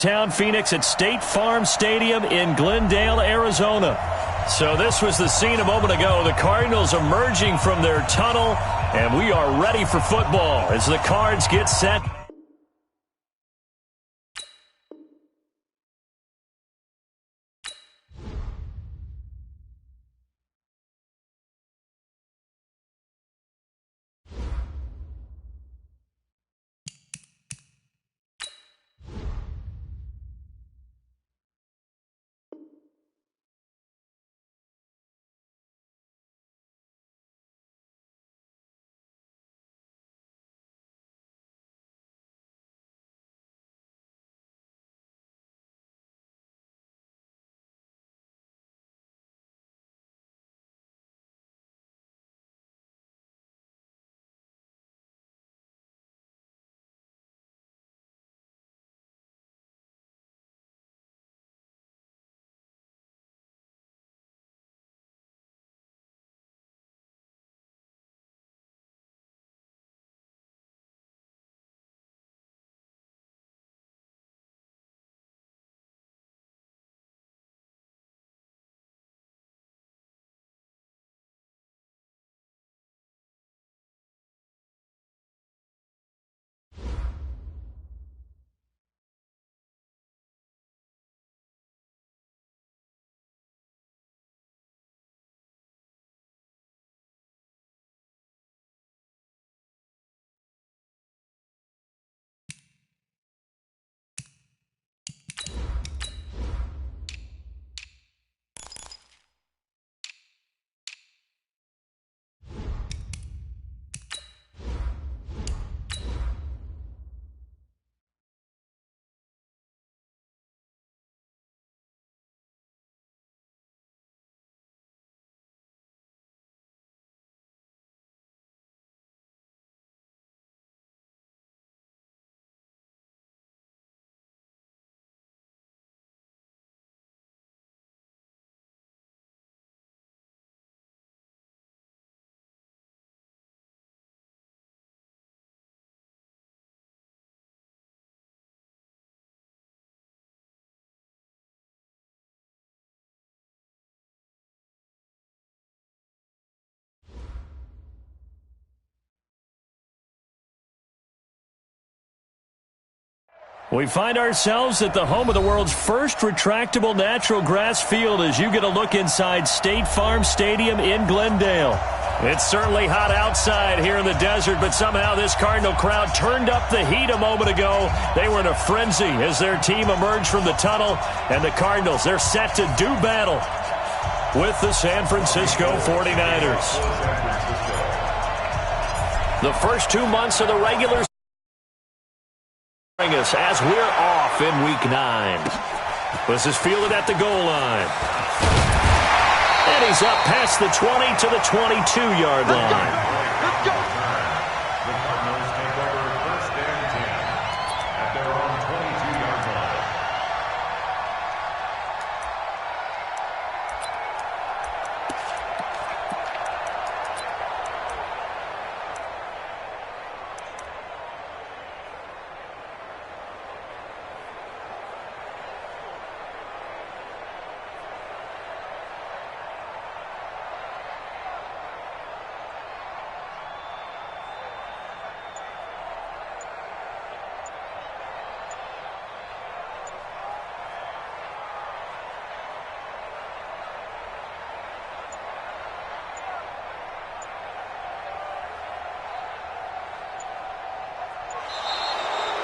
Town Phoenix at State Farm Stadium in Glendale, Arizona. So this was the scene a moment ago. The Cardinals emerging from their tunnel, and we are ready for football as the Cards get set. We find ourselves at the home of the world's first retractable natural grass field as you get a look inside State Farm Stadium in Glendale. It's certainly hot outside here in the desert, but somehow this Cardinal crowd turned up the heat a moment ago. They were in a frenzy as their team emerged from the tunnel, and the Cardinals, they're set to do battle with the San Francisco 49ers. The first 2 months of the regular us as we're off in Week 9. This is fielded at the goal line. And he's up past the 20 to the 22-yard line. Let's go. The Cardinals take over first and 10 at their own 22-yard line.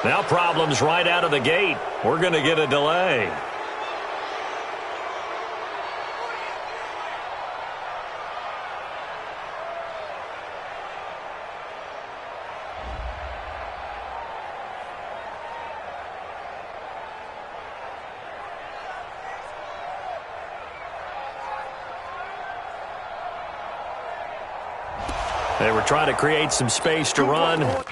Now problems right out of the gate. We're going to get a delay. They were trying to create some space to run.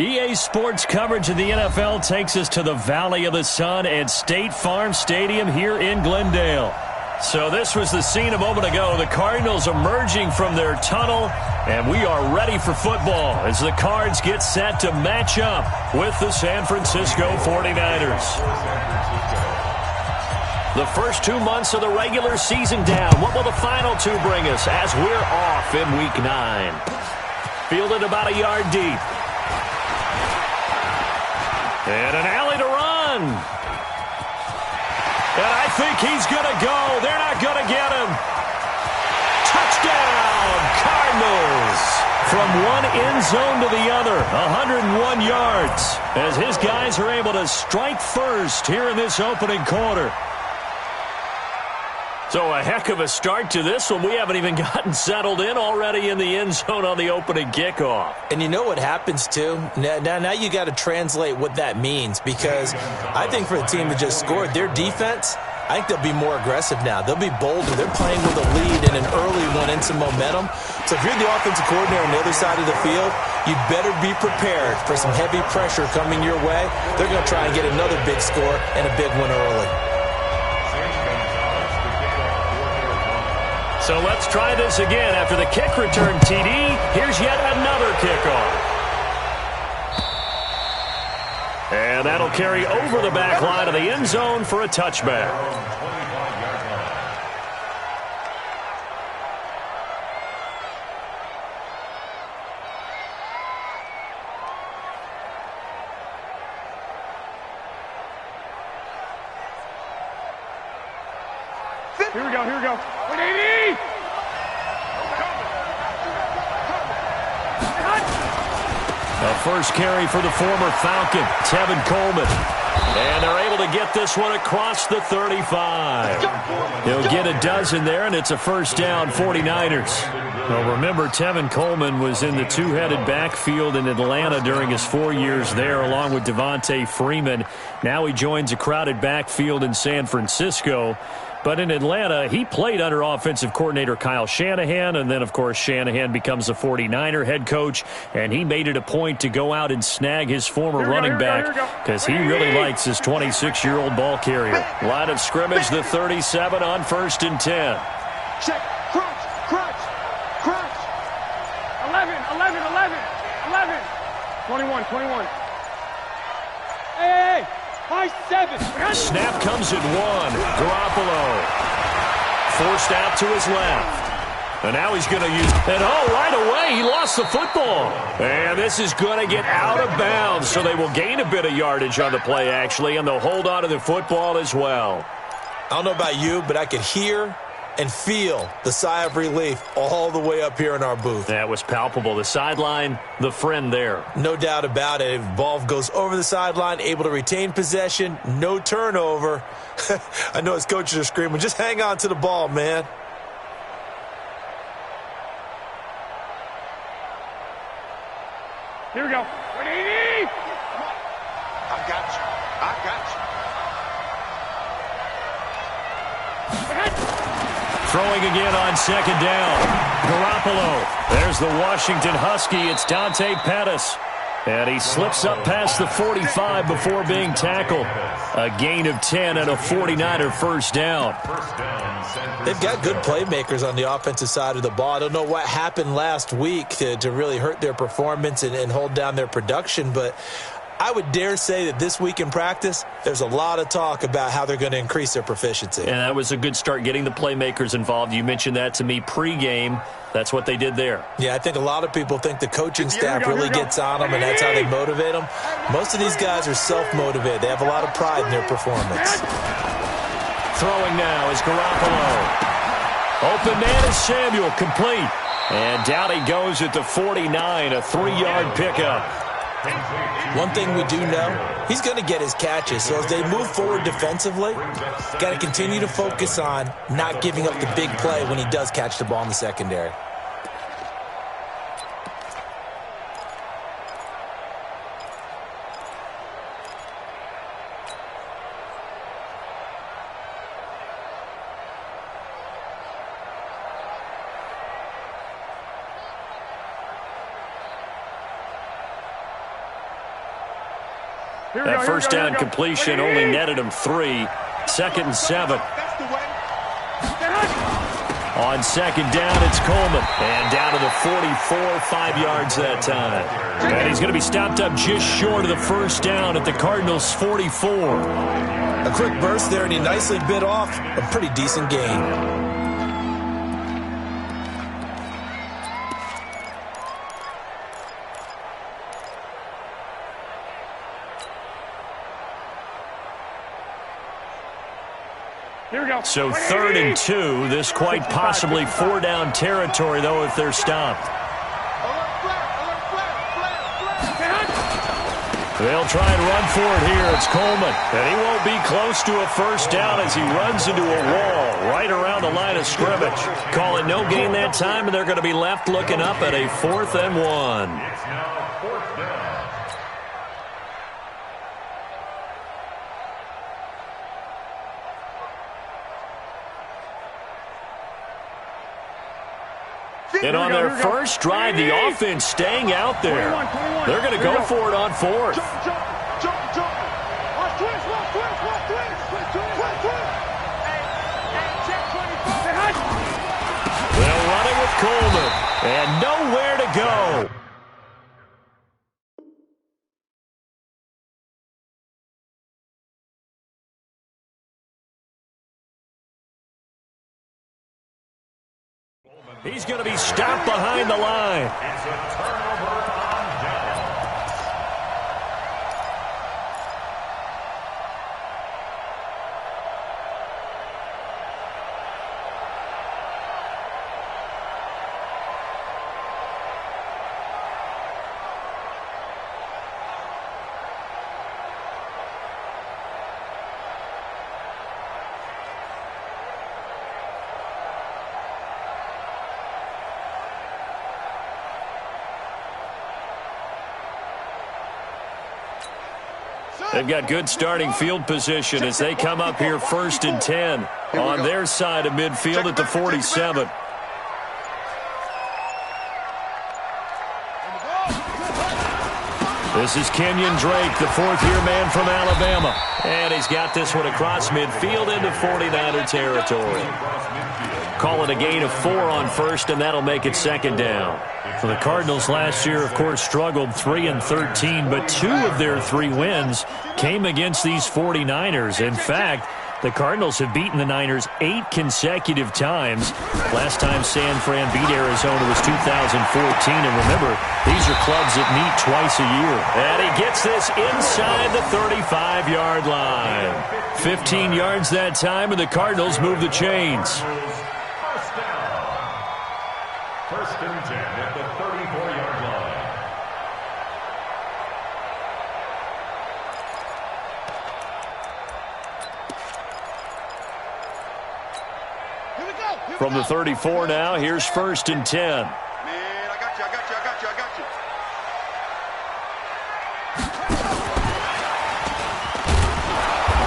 EA Sports coverage of the NFL takes us to the Valley of the Sun at State Farm Stadium here in Glendale. So this was the scene a moment ago. The Cardinals emerging from their tunnel, and we are ready for football as the Cards get set to match up with the San Francisco 49ers. The first 2 months of the regular season down. What will the final two bring us as we're off in Week 9? Fielded about a yard deep. And an alley to run. And I think he's going to go. They're not going to get him. Touchdown, Cardinals. From one end zone to the other, 101 yards. As his guys are able to strike first here in this opening quarter. So a heck of a start to this one. We haven't even gotten settled in already in the end zone on the opening kickoff. And you know what happens, too? Now you got to translate what that means, because I think for the team that just scored, their defense, I think they'll be more aggressive now. They'll be bolder. They're playing with a lead and an early one and some momentum. So if you're the offensive coordinator on the other side of the field, you better be prepared for some heavy pressure coming your way. They're going to try and get another big score and a big one early. So let's try this again. After the kick return TD, here's yet another kickoff. And that'll carry over the back line of the end zone for a touchback. Here we go. 180! The first carry for the former Falcon, Tevin Coleman. And they're able to get this one across the 35. He'll get a dozen there, and it's a first down, 49ers. Well, remember, Tevin Coleman was in the two-headed backfield in Atlanta during his 4 years there, along with Devontae Freeman. Now he joins a crowded backfield in San Francisco. But in Atlanta, he played under offensive coordinator Kyle Shanahan, and then, of course, Shanahan becomes a 49er head coach, and he made it a point to go out and snag his former running back because he really likes his 26-year-old ball carrier. Line of scrimmage, the 37 on 1st and 10. Check. Crunch. 11. 21. Hey. High 7. Snap comes at 1. Garoppolo forced out to his left. And now he's going to use it. Right away, he lost the football. And this is going to get out of bounds, so they will gain a bit of yardage on the play, actually, and they'll hold on to the football as well. I don't know about you, but I could hear and feel the sigh of relief all the way up here in our booth. That was palpable. The sideline, the friend there. No doubt about it. Ball goes over the sideline, able to retain possession, no turnover. I know his coaches are screaming, just hang on to the ball, man. Here we go. 180! I got you. Throwing again on second down. Garoppolo. There's the Washington Husky. It's Dante Pettis. And he slips up past the 45 before being tackled. A gain of 10 and a 49er first down. They've got good playmakers on the offensive side of the ball. I don't know what happened last week to really hurt their performance and hold down their production, but I would dare say that this week in practice, there's a lot of talk about how they're going to increase their proficiency. And that was a good start, getting the playmakers involved. You mentioned that to me pregame. That's what they did there. Yeah, I think a lot of people think the coaching staff really gets on them, and that's how they motivate them. Most of these guys are self-motivated. They have a lot of pride in their performance. Throwing now is Garoppolo. Open man is Samuel, complete. And down he goes at the 49, a 3-yard pickup. One thing we do know, he's going to get his catches. So as they move forward defensively, got to continue to focus on not giving up the big play when he does catch the ball in the secondary. That first down completion only netted him 3. 2nd and 7. On 2nd down, it's Coleman. And down to the 44, 5 yards that time. And he's going to be stopped up just short of the first down at the Cardinals' 44. A quick burst there, and he nicely bit off a pretty decent gain. Here we go. So 3rd and 2. This quite possibly 4-down territory, though, if they're stopped. They'll try and run for it here. It's Coleman. And he won't be close to a first down as he runs into a wall right around the line of scrimmage. Call it no gain that time, and they're going to be left looking up at a 4th and 1. It's now 4th down. And on their first drive, the offense staying out there. They're going to go for it on 4th. They'll run it with Coleman. And nowhere to go. He's going to be stopped behind the line. It's a turnover on downs. They've got good starting field position as they come up here 1st and 10 on their side of midfield at the 47. This is Kenyon Drake, the 4th-year man from Alabama. And he's got this one across midfield into 49er territory. Call it a gain of 4 on 1st, and that'll make it 2nd down. For the Cardinals last year, of course, struggled 3-13, but 2 of their 3 wins came against these 49ers. In fact, the Cardinals have beaten the Niners 8 consecutive times. Last time San Fran beat Arizona was 2014. And remember, these are clubs that meet twice a year. And he gets this inside the 35-yard line. 15 yards that time, and the Cardinals move the chains. First down. 1st and 10 at the 34-yard line. From the 34 now, here's 1st and 10. Man, I got you.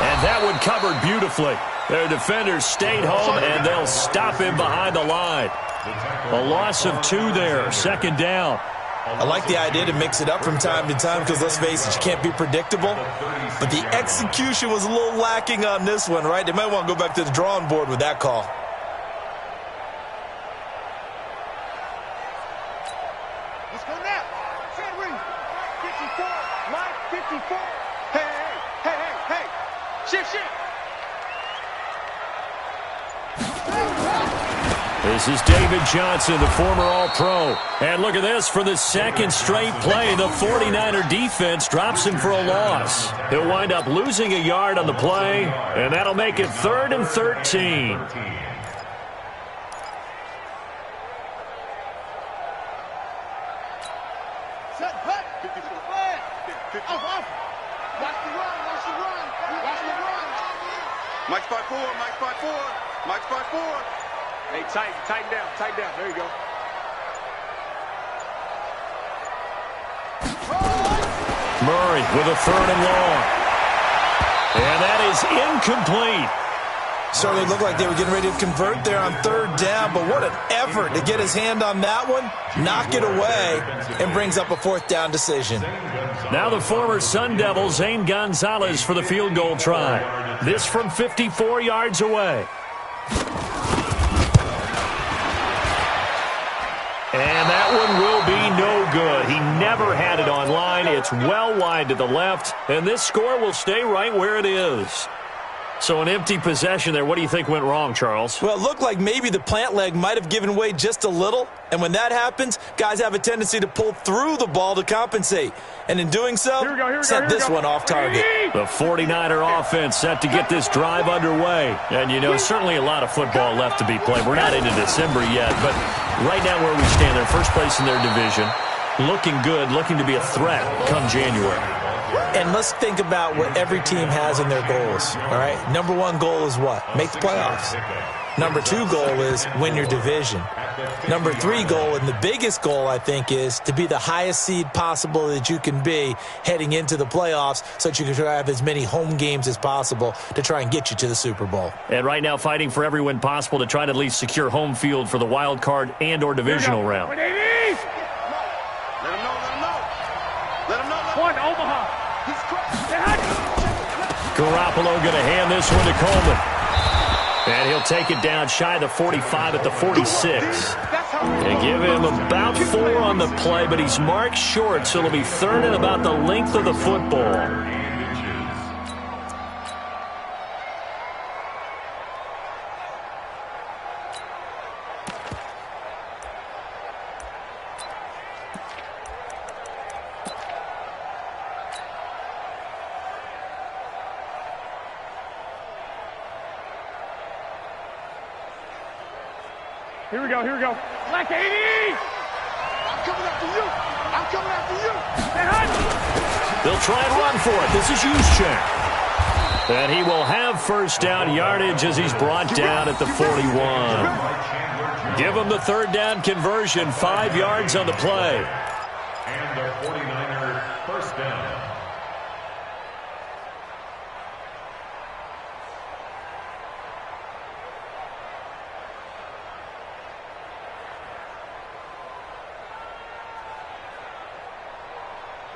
And that one covered beautifully. Their defenders stayed home, and they'll stop him behind the line. A loss of 2 there, 2nd down. I like the idea to mix it up from time to time because, let's face it, you can't be predictable. But the execution was a little lacking on this one, right? They might want to go back to the drawing board with that call. Let's go now. Fed ring. 54. Mike, 54. Hey. Shift. This is David Johnson, the former All-Pro. And look at this. For the 2nd straight play, the 49er defense drops him for a loss. He'll wind up losing a yard on the play, and that'll make it 3rd and 13. Set, hut. 50 for the flag. Off. Watch the run. Mike spot 4. Hey, tighten down. There you go. Murray with a 3rd and long. And that is incomplete. Certainly looked like they were getting ready to convert there on third down, but what an effort to get his hand on that one, knock it away, and brings up a fourth down decision. Now the former Sun Devil, Zane Gonzalez, for the field goal try. This from 54 yards away. And that one will be no good. He never had it on line. It's well wide to the left, and this score will stay right where it is. So an empty possession there. What do you think went wrong, Charles? Well, it looked like maybe the plant leg might have given way just a little, and when that happens, guys have a tendency to pull through the ball to compensate. And in doing so, sent this one off target. The 49er offense set to get this drive underway. And, you know, certainly a lot of football left to be played. We're not into December yet, but right now where we stand, they're first place in their division. Looking good, looking to be a threat come January. And let's think about what every team has in their goals, all right? Number one goal is what? Make the playoffs. Number two goal is win your division. Number three goal, and the biggest goal, I think, is to be the highest seed possible that you can be heading into the playoffs so that you can have as many home games as possible to try and get you to the Super Bowl. And right now fighting for every win possible to try to at least secure home field for the wild card and or divisional round. Let him know. Let him know. One, Omaha. Garoppolo going to hand this one to Coleman. And he'll take it down shy of the 45 at the 46. They give him about 4 on the play, but he's marked short, so it'll be third and about the length of the football. Here we go. Black 80! I'm coming after you! They'll try and run for it. This is Juszczyk. And he will have first down yardage as he's brought down at the 41. Give him the third down conversion, 5 yards on the play. And the 49er first down.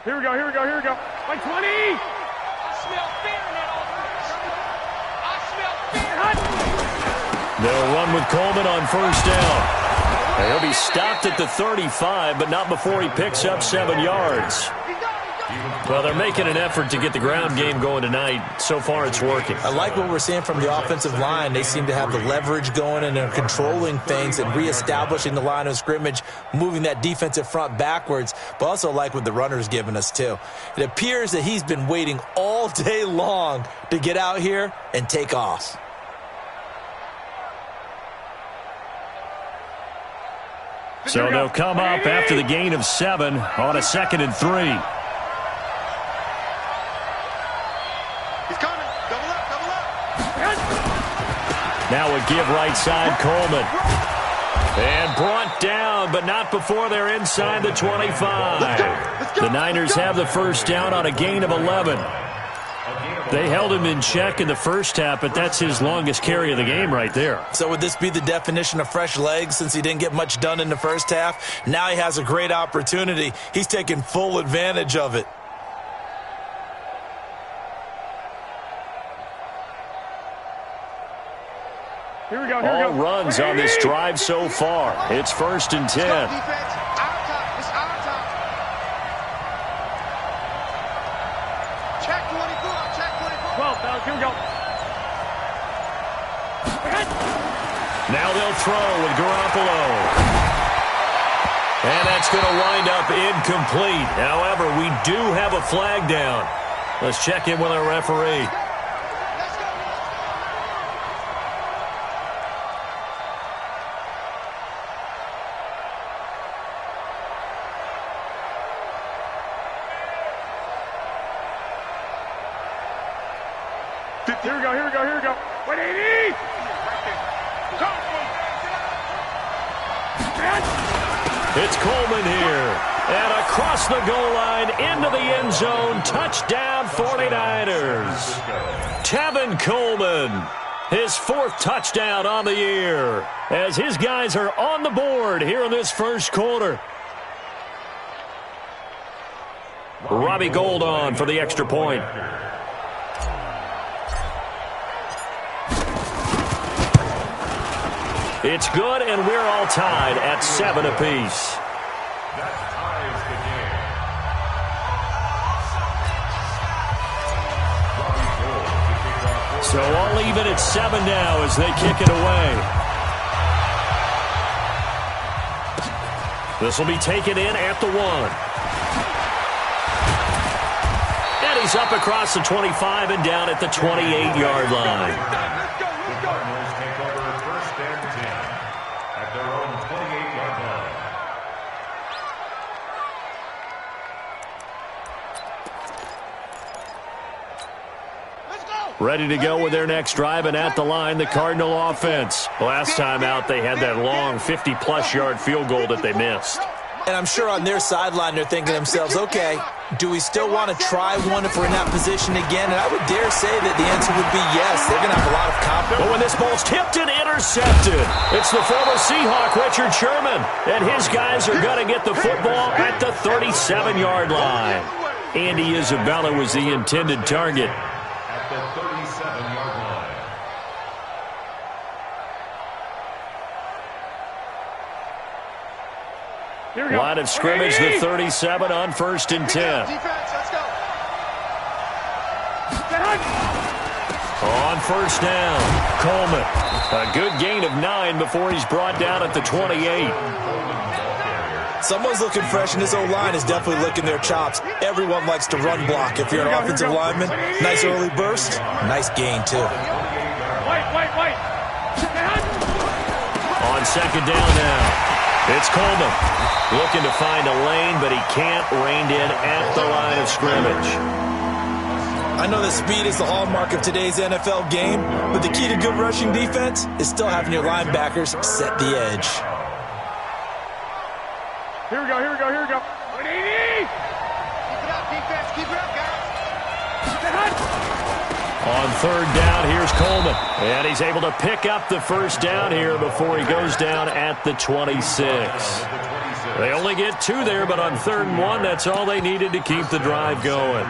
Here we go. Like 20! I smell fear in that offense. They'll run with Coleman on first down. And he'll be stopped at the 35, but not before he picks up 7 yards. Well, they're making an effort to get the ground game going tonight. So far, it's working. I like what we're seeing from the offensive line. They seem to have the leverage going, and they're controlling things and reestablishing the line of scrimmage, moving that defensive front backwards, but also like what the runner's giving us, too. It appears that he's been waiting all day long to get out here and take off. So they'll come up after the gain of 7 on a 2nd and 3. He's coming. Double up. Now a give right side, Coleman. And brought down, but not before they're inside the 25. The Niners have the first down on a gain of 11. They held him in check in the first half, but that's his longest carry of the game right there. So would this be the definition of fresh legs since he didn't get much done in the first half? Now he has a great opportunity. He's taking full advantage of it. Here we go. All runs on this drive so far. It's 1st and 10. It's our top. Check 24. 12, fellas. Here we go. Now they'll throw with Garoppolo. And that's going to wind up incomplete. However, we do have a flag down. Let's check in with our referee. Here we go. 180! It's Coleman here. And across the goal line, into the end zone. Touchdown, 49ers. Tevin Coleman. His fourth touchdown on the year as his guys are on the board here in this first quarter. Robbie Gould on for the extra point. It's good, and we're all tied at 7 apiece. That ties the game. Robbie Gould to kick off. So all even at 7 now as they kick it away. This will be taken in at the 1. And he's up across the 25 and down at the 28-yard line. The Cardinals take over first and 10 at their own 28-yard line. Ready to go with their next drive, and at the line, the Cardinal offense. Last time out, they had that long 50-plus yard field goal that they missed. And I'm sure on their sideline they're thinking to themselves, okay, do we still want to try one if we're in that position again? And I would dare say that the answer would be yes. They're going to have a lot of confidence. But when this ball's tipped and intercepted, it's the former Seahawk, Richard Sherman, and his guys are going to get the football at the 37-yard line. Andy Isabella was the intended target. At the 37-yard line. Line of scrimmage, the 37 on first and 10. Defense, let's go. On first down, Coleman. A good gain of 9 before he's brought down at the 28. Someone's looking fresh, and this O-line is definitely licking their chops. Everyone likes to run block. If you're an offensive lineman, nice early burst, nice gain, too. Wait. On second down now, it's Coleman. Looking to find a lane, but he can't, reined in at the line of scrimmage. I know that speed is the hallmark of today's NFL game, but the key to good rushing defense is still having your linebackers set the edge. Here we go. 180! Keep it up, defense. Keep it up, guys. On third down, here's Coleman. And he's able to pick up the first down here before he goes down at the 26. They only get 2 there, but on 3rd and 1, that's all they needed to keep the drive going.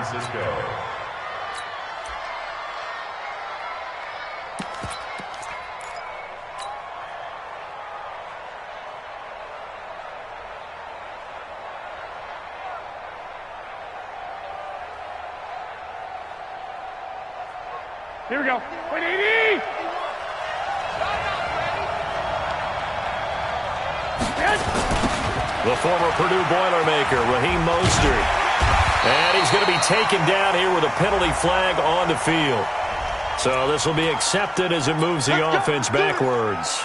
Here we go. 180! The former Purdue Boilermaker, Raheem Mostert. And he's going to be taken down here with a penalty flag on the field. So this will be accepted as it moves the offense backwards.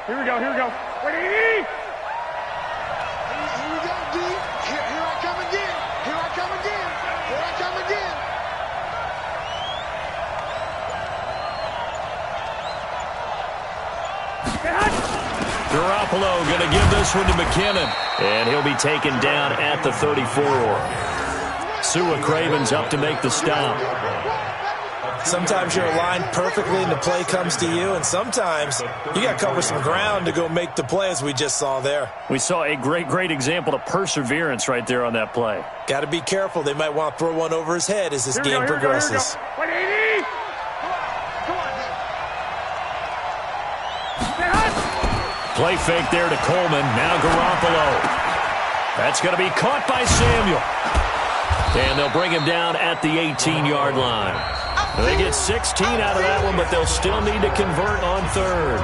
Here we go. 180! Here we go, D. Here I come again. Here I come again. Garoppolo going to give this one to McKinnon. And he'll be taken down at the 34. Sua Craven's up to make the stop. Sometimes you're aligned perfectly and the play comes to you, and sometimes you got to cover some ground to go make the play, as we just saw there. We saw a great example of perseverance right there on that play. Got to be careful. They might want to throw one over his head as this game progresses. 180! Play fake there to Coleman. Now Garoppolo. That's going to be caught by Samuel. And they'll bring him down at the 18-yard line. They get 16 out of that one, but they'll still need to convert on 3rd.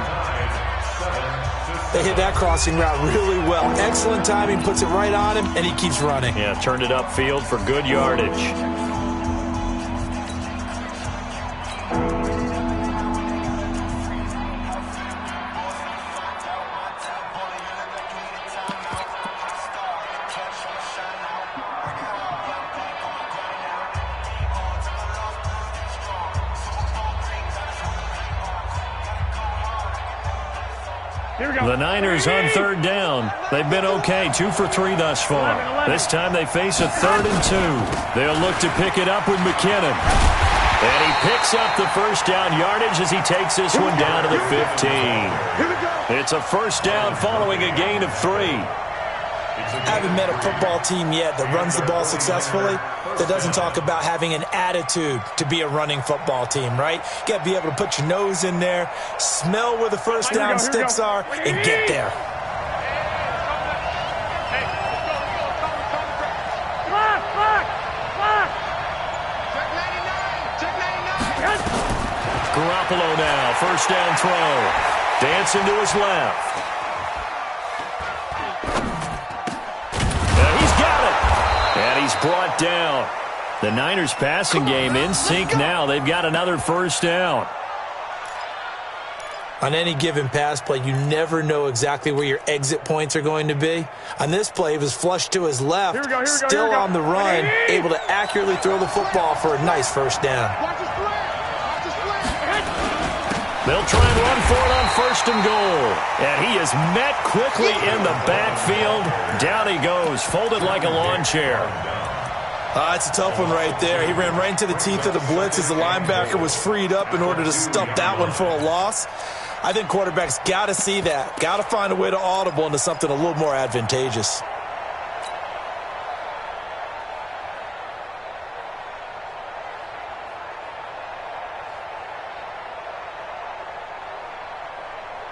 They hit that crossing route really well. Excellent timing, puts it right on him, and he keeps running. Yeah, turned it upfield for good yardage. The Niners on third down. They've been okay, 2 for 3 thus far. This time they face a 3rd and 2. They'll look to pick it up with McKinnon. And he picks up the first down yardage as he takes this one down to the 15. It's a first down following a gain of 3. I haven't met a football team yet that runs the ball successfully that doesn't talk about having an attitude to be a running football team, right? You got to be able to put your nose in there, smell where the first down sticks are, and get there. Garoppolo now, first down throw. Dancing to his left. And he's got it. And he's brought down. The Niners passing game in sync now. They've got another first down. On any given pass play, you never know exactly where your exit points are going to be. On this play, he was flushed to his left, still on the run, able to accurately throw the football for a nice first down. They'll try and run for it on first and goal. And he is met quickly in the backfield. Down he goes, folded like a lawn chair. It's a tough one right there. He ran right into the teeth of the blitz as the linebacker was freed up in order to stop that one for a loss. I think quarterbacks got to see that. Got to find a way to audible into something a little more advantageous.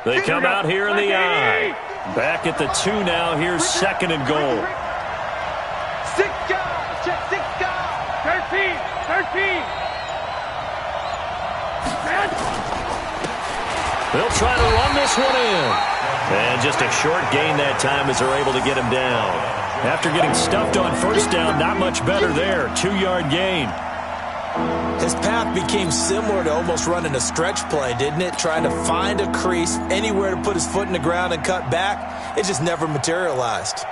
They come out here in the I. Back at the 2 now. Here's second and goal. 13. They'll try to run this one in. And just a short gain that time as they're able to get him down. After getting stuffed on first down, not much better there. 2-yard gain. His path became similar to almost running a stretch play, didn't it? Trying to find a crease, anywhere to put his foot in the ground and cut back. It just never materialized.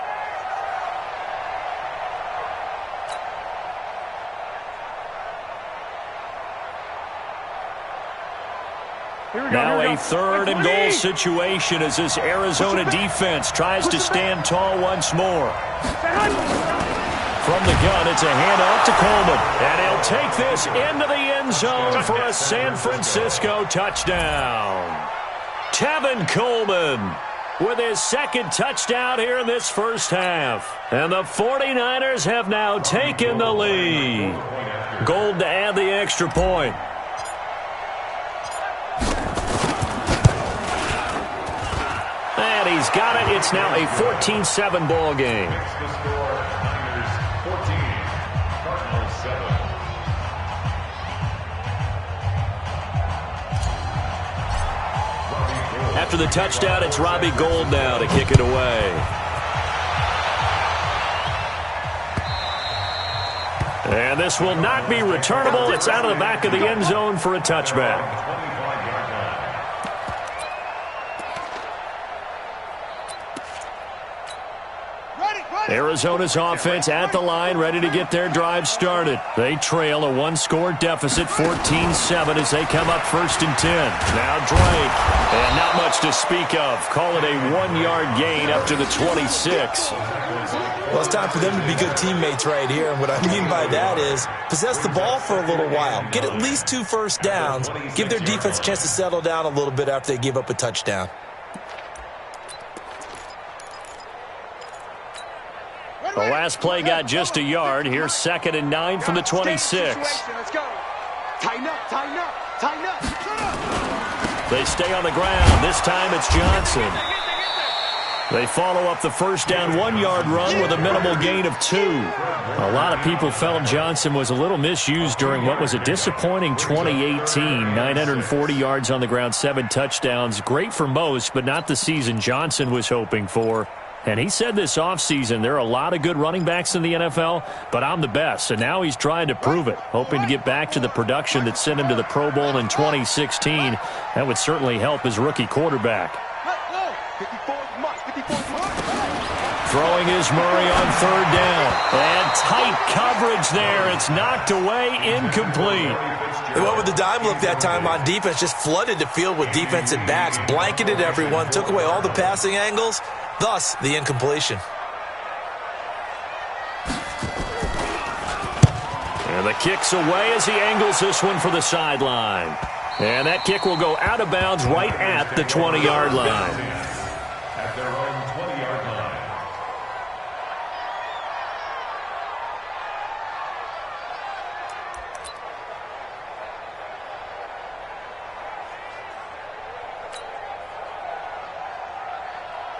Now a 3rd and goal situation as this Arizona defense tries to stand tall once more. From the gun, it's a handoff to Coleman. And he'll take this into the end zone for a San Francisco touchdown. Tevin Coleman with his second touchdown here in this first half. And the 49ers have now taken the lead. Gold to add the extra point. And he's got it. It's now a 14-7 ball game. After the touchdown, it's Robbie Gould now to kick it away. And this will not be returnable. It's out of the back of the end zone for a touchback. Arizona's offense at the line, ready to get their drive started. They trail a 1-score deficit, 14-7, as they come up 1st and 10. Now Drake, and not much to speak of. Call it a 1-yard gain up to the 26. Well, it's time for them to be good teammates right here, and what I mean by that is possess the ball for a little while, get at least 2 first downs, give their defense a chance to settle down a little bit after they give up a touchdown. The last play got just a yard. Here's 2nd and 9 from the 26. Let's go. Tighten up, tighten up, tighten up. They stay on the ground. This time it's Johnson. They follow up the first down 1-yard run with a minimal gain of 2. A lot of people felt Johnson was a little misused during what was a disappointing 2018. 940 yards on the ground, 7 touchdowns. Great for most, but not the season Johnson was hoping for. And he said this offseason, there are a lot of good running backs in the NFL, but I'm the best. And now he's trying to prove it, hoping to get back to the production that sent him to the Pro Bowl in 2016. That would certainly help his rookie quarterback. Throwing is Murray on 3rd down. And tight coverage there. It's knocked away, incomplete. They went with the dime look that time on defense, just flooded the field with defensive backs, blanketed everyone, took away all the passing angles, thus the incompletion. And the kick's away as he angles this one for the sideline. And that kick will go out of bounds right at the 20-yard line. At their own 20-yard line.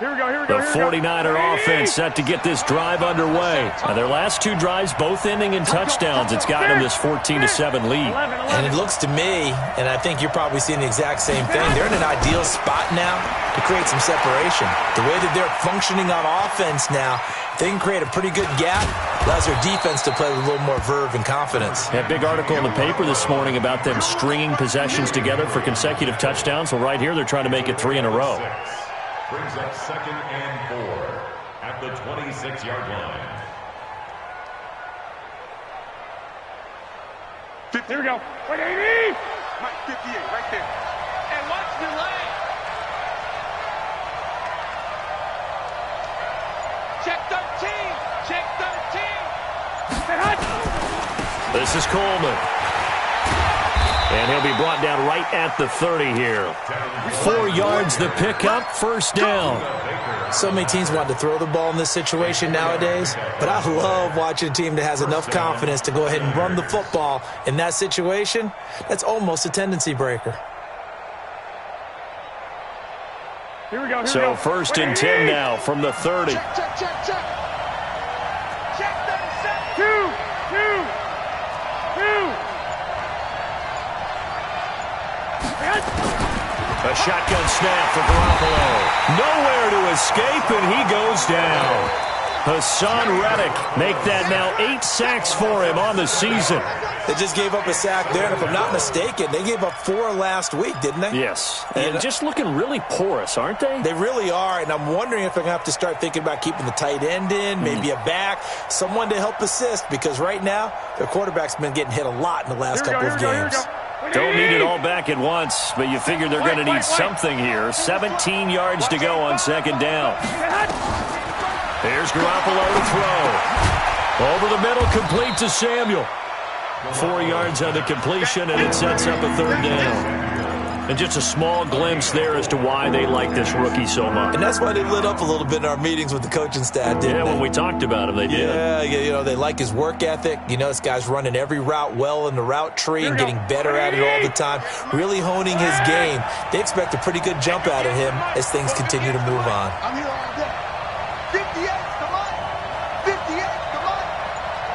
Here we go, here we go, The 49er offense set to get this drive underway. Now, their last two drives both ending in touchdowns. It's gotten them this 14-7 lead. And it looks to me, and I think you're probably seeing the exact same thing, they're in an ideal spot now to create some separation. The way that they're functioning on offense now, they can create a pretty good gap. Allows their defense to play with a little more verve and confidence. That big article in the paper this morning about them stringing possessions together for consecutive touchdowns. Well, right here, they're trying to make it 3 in a row. Brings up 2nd and 4 at the 26-yard line. Here we go. 180! Mike, 58, right there. And watch the lane. Check 13. Check 13. This is Coleman. And he'll be brought down right at the 30 here. 4 yards the pickup, first down. So many teams want to throw the ball in this situation nowadays, but I love watching a team that has enough confidence to go ahead and run the football in that situation. That's almost a tendency breaker. Here we go. So first and 10 now from the 30. Check, check, check, check. Check 37. 2. A shotgun snap for Garoppolo. Nowhere to escape, and he goes down. Hassan Reddick make that now 8 sacks for him on the season. They just gave up a sack there, and if I'm not mistaken, they gave up 4 last week, didn't they? Yes, and just looking really porous, aren't they? They really are, and I'm wondering if they're going to have to start thinking about keeping the tight end in, maybe a back, someone to help assist, because right now, their quarterback's been getting hit a lot in the last couple of games. Don't need it all back at once, but you figure they're going to need something here. 17 yards to go on second down. Here's Garoppolo to throw. Over the middle, complete to Samuel. 4 yards on the completion, and it sets up a third down. And just a small glimpse there as to why they like this rookie so much. And that's why they lit up a little bit in our meetings with the coaching staff, didn't they? When we talked about him, they did. Yeah, you know, they like his work ethic. You know, this guy's running every route well in the route tree and getting better at it all the time, really honing his game. They expect a pretty good jump out of him as things continue to move on. I'm here all day. 58, come on. 58, come on.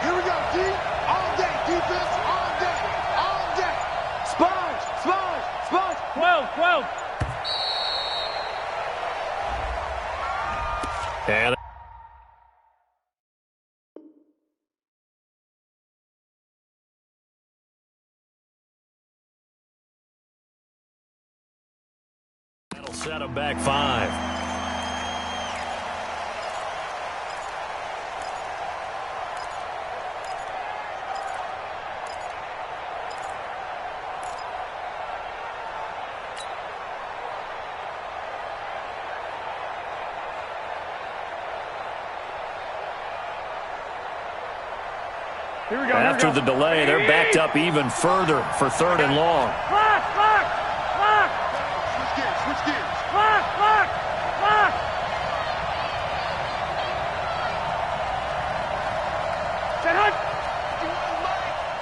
Here we go, D. All day. Defense, all day. All day. Sponge, sponge, sponge. 12. And that'll set him back 5. After the delay, they're backed up even further for third and long. Lock. Switch gears, switch gears. Lock. Set hunt.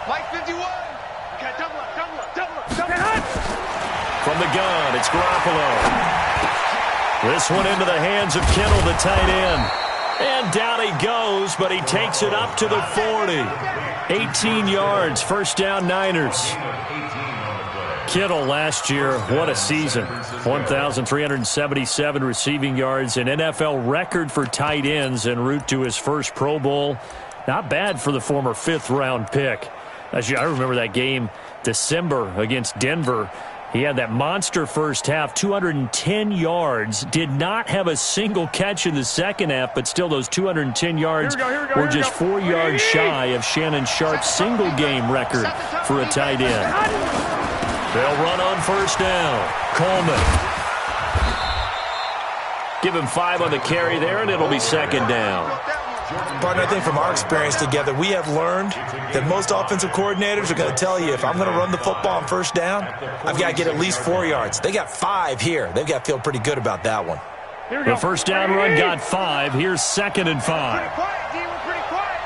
Mike 51. Okay, double up. Set hunt. From the gun, it's Garoppolo. This one into the hands of Kittle, the tight end. And down he goes, but he takes it up to the 40. 18 yards, first down Niners. Kittle last year, what a season. 1,377 receiving yards, an NFL record for tight ends en route to his first Pro Bowl. Not bad for the former 5th-round pick. I remember that game, December against Denver. He had that monster first half, 210 yards. Did not have a single catch in the second half, but still those 210 yards were just 4 yards shy of Shannon Sharp's single-game record for a tight end. They'll run on first down. Coleman. Give him 5 on the carry there, and it'll be second down. Partner, I think from our experience together, we have learned that most offensive coordinators are going to tell you, if I'm going to run the football on first down, I've got to get at least 4 yards. They got 5 here. They've got to feel pretty good about that one. The first down run got 5. Here's second and 5. Pretty quiet, D. We're pretty quiet.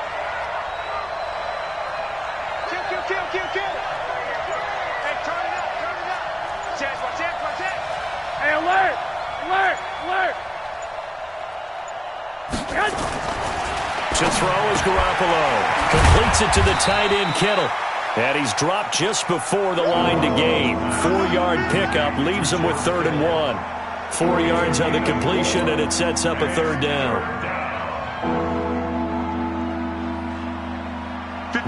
Kill. Hey, turn it up. Chance, watch it. Hey, alert. To throw is Garoppolo. Completes it to the tight end, Kittle. And he's dropped just before the line to gain. 4-yard pickup leaves him with 3rd and 1. 4 yards on the completion, and it sets up a third down.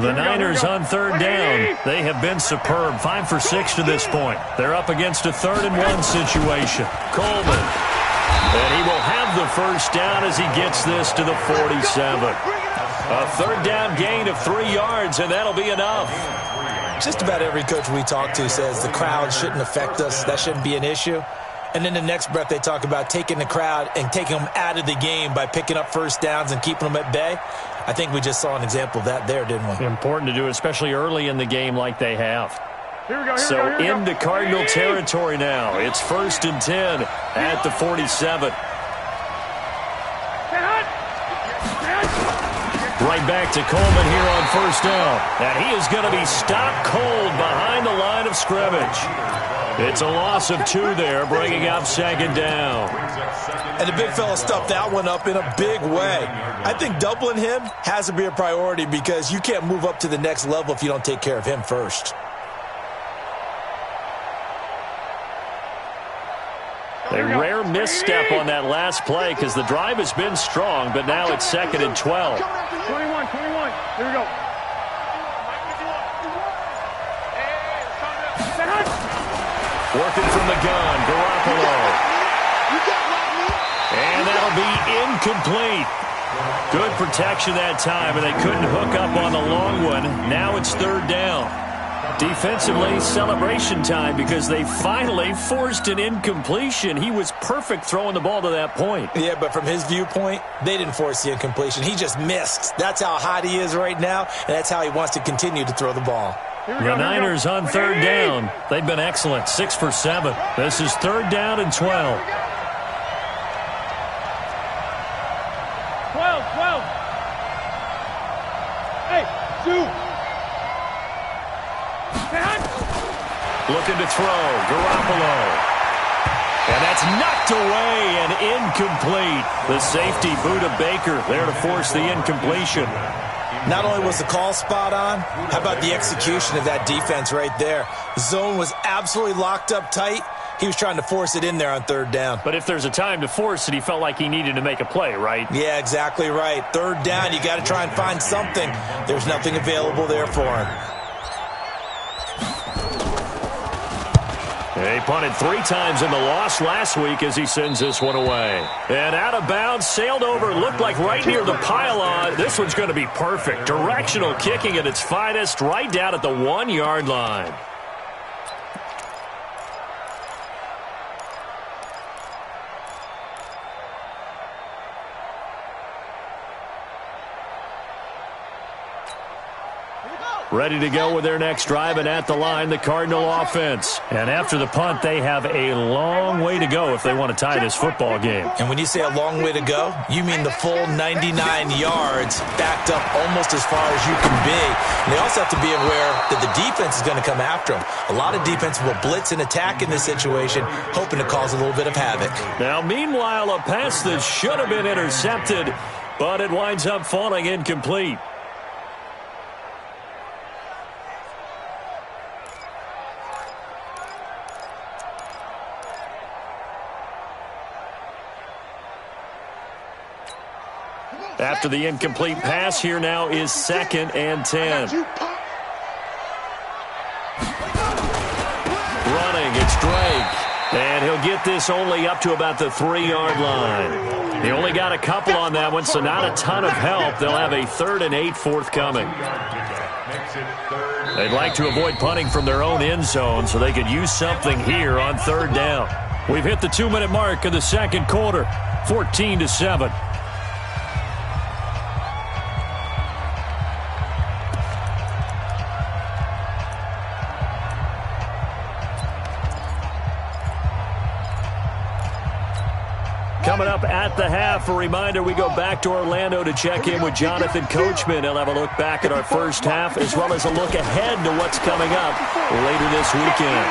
The Niners on third down. They have been superb. 5 for 6 to this point. They're up against a 3rd and 1 situation. Coleman. And he will have the first down as he gets this to the 47. A third down gain of 3 yards, and that'll be enough. Just about every coach we talk to says the crowd shouldn't affect us. That shouldn't be an issue. And then the next breath they talk about taking the crowd and taking them out of the game by picking up first downs and keeping them at bay. I think we just saw an example of that there, didn't we? Important to do, especially early in the game like they have. Here we go. Into Cardinal territory now. It's 1st and 10 at the 47. Right back to Coleman here on first down. And he is going to be stopped cold behind the line of scrimmage. It's a loss of 2 there, bringing up second down. And the big fella stuffed that one up in a big way. I think doubling him has to be a priority because you can't move up to the next level if you don't take care of him first. A rare misstep on that last play because the drive has been strong, but now it's 2nd and 12. 21. Here we go. Working from the gun, Garoppolo. And that'll be incomplete. Good protection that time, and they couldn't hook up on the long one. Now it's 3rd down. Defensively, celebration time because they finally forced an incompletion. He was perfect throwing the ball to that point. Yeah, but from his viewpoint, they didn't force the incompletion. He just missed. That's how hot he is right now, and that's how he wants to continue to throw the ball. The Niners on 3rd down. They've been excellent, 6 for 7. This is 3rd down and 12. 12. Hey, shoot. Looking to throw, Garoppolo. And that's knocked away and incomplete. The safety, Buda Baker, there to force the incompletion. Not only was the call spot on, how about the execution of that defense right there? The zone was absolutely locked up tight. He was trying to force it in there on 3rd down. But if there's a time to force it, he felt like he needed to make a play, right? Yeah, exactly right. 3rd down, you got to try and find something. There's nothing available there for him. He punted 3 times in the loss last week as he sends this one away. And out of bounds, sailed over, looked like right near the pylon. This one's going to be perfect. Directional kicking at its finest, right down at the 1-yard line. Ready to go with their next drive, and at the line, the Cardinal offense. And after the punt, they have a long way to go if they want to tie this football game. And when you say a long way to go, you mean the full 99 yards backed up almost as far as you can be. And they also have to be aware that the defense is going to come after them. A lot of defense will blitz and attack in this situation, hoping to cause a little bit of havoc. Now, meanwhile, a pass that should have been intercepted, but it winds up falling incomplete. After the incomplete pass, here now is 2nd and 10. Running, it's And he'll get this only up to about the 3-yard line. He only got a couple on that one, so not a ton of help. They'll have a 3rd and 8 forthcoming. They'd like to avoid punting from their own end zone so they could use something here on 3rd down. We've hit the 2-minute mark of the second quarter, 14-7. Coming up at the half, a reminder, we go back to Orlando to check in with Jonathan Coachman. He'll have a look back at our first half as well as a look ahead to what's coming up later this weekend.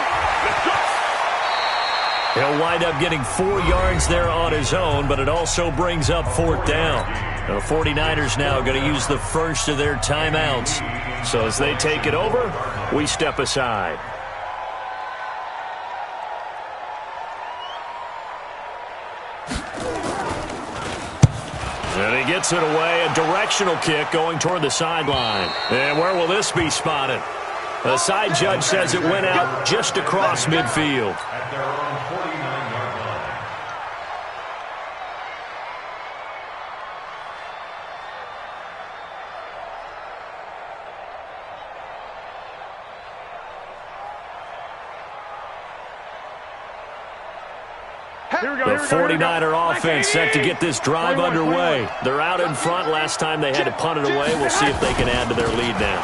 He'll wind up getting 4 yards there on his own, but it also brings up 4th down. The 49ers now going to use the first of their timeouts. So as they take it over, we step aside. And he gets it away, a directional kick going toward the sideline. And where will this be spotted? The side judge says it went out just across midfield. At their own 49-yard line. The 49er offense set to get this drive underway. They're out in front. Last time they had to punt it away. We'll see if they can add to their lead now.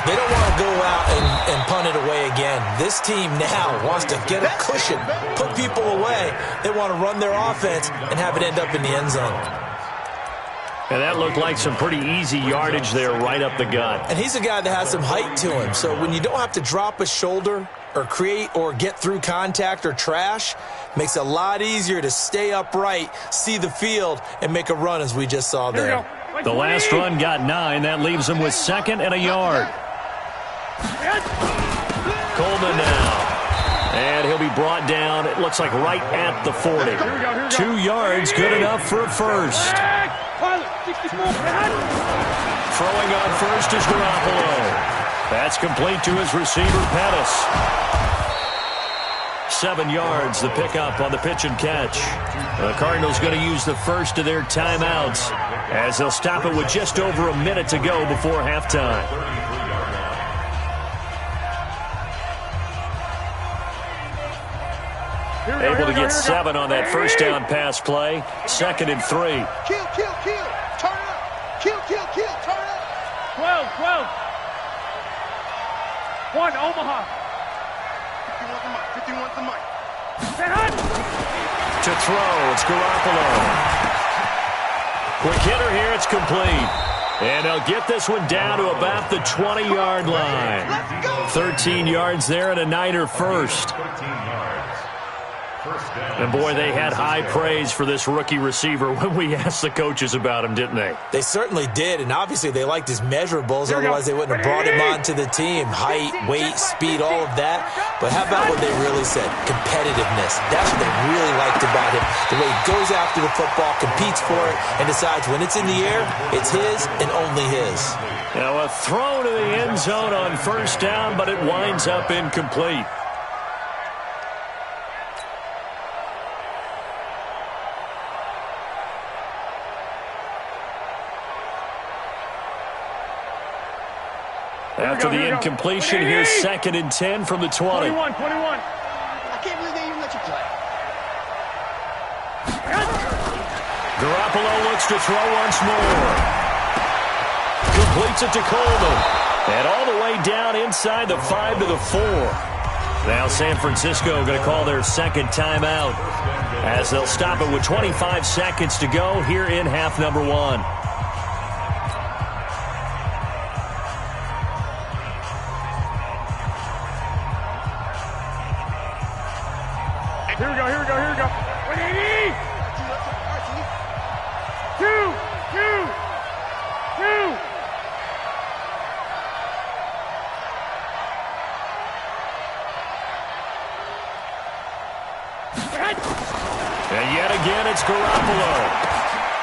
They don't want to go out and punt it away again. This team now wants to get a cushion, put people away. They want to run their offense and have it end up in the end zone. And that looked like some pretty easy yardage there right up the gut. And he's a guy that has some height to him. So when you don't have to drop a shoulder or create or get through contact or trash, makes it a lot easier to stay upright, see the field, and make a run as we just saw there. The last run got 9. That leaves them with 2nd and a yard. Coleman now. And he'll be brought down, it looks like right at the 40. 2 yards, good enough for a first. Throwing on first is Garoppolo. That's complete to his receiver, Pettis. 7 yards, the pickup on the pitch and catch. The Cardinals going to use the first of their timeouts as they'll stop it with just over a minute to go before halftime. Able to get 7 on that first down pass play. 2nd and 3. Kill, kill, kill. Turn it up. Kill, kill, kill. Turn it up. 12. 1, Omaha. 51 to Mike. To throw, it's Garoppolo. Quick hitter here, it's complete. And they'll get this one down to about the 20-yard line. 13 yards there and a Niner first. 13 yards. First down. And boy, they had high praise for this rookie receiver when we asked the coaches about him, didn't they? They certainly did, and obviously they liked his measurables, otherwise they wouldn't have brought him onto the team. Height, weight, speed, all of that. But how about what they really said? Competitiveness. That's what they really liked about him. The way he goes after the football, competes for it, and decides when it's in the air, it's his and only his. Now a throw to the end zone on first down, but it winds up incomplete. After the incompletion, here's 2nd and 10 from the 20. 21. I can't believe they even let you play. Garoppolo looks to throw once more. Completes it to Coleman. And all the way down inside the 5 to the 4. Now San Francisco going to call their 2nd timeout as they'll stop it with 25 seconds to go here in half number 1. Here we go. 180. 2. And yet again, it's Garoppolo.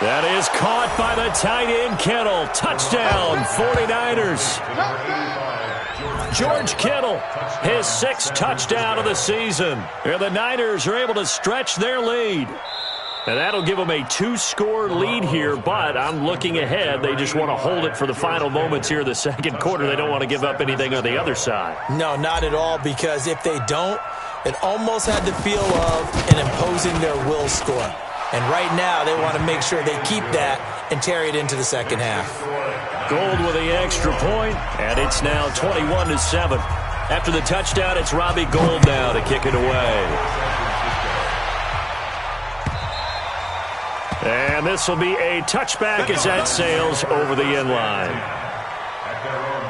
That is caught by the tight end, Kittle. Touchdown, 49ers. George Kittle, his 6th touchdown of the season. And the Niners are able to stretch their lead. And that'll give them a 2-score lead here, but I'm looking ahead. They just want to hold it for the final moments here in the second quarter. They don't want to give up anything on the other side. No, not at all, because if they don't, it almost had the feel of an imposing their will score. And right now, they want to make sure they keep that and carry it into the second half. Gold with the extra point, and it's now 21-7. After the touchdown, it's Robbie Gould now to kick it away. And this will be a touchback as that sails over the end line. At their own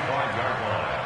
25-yard line.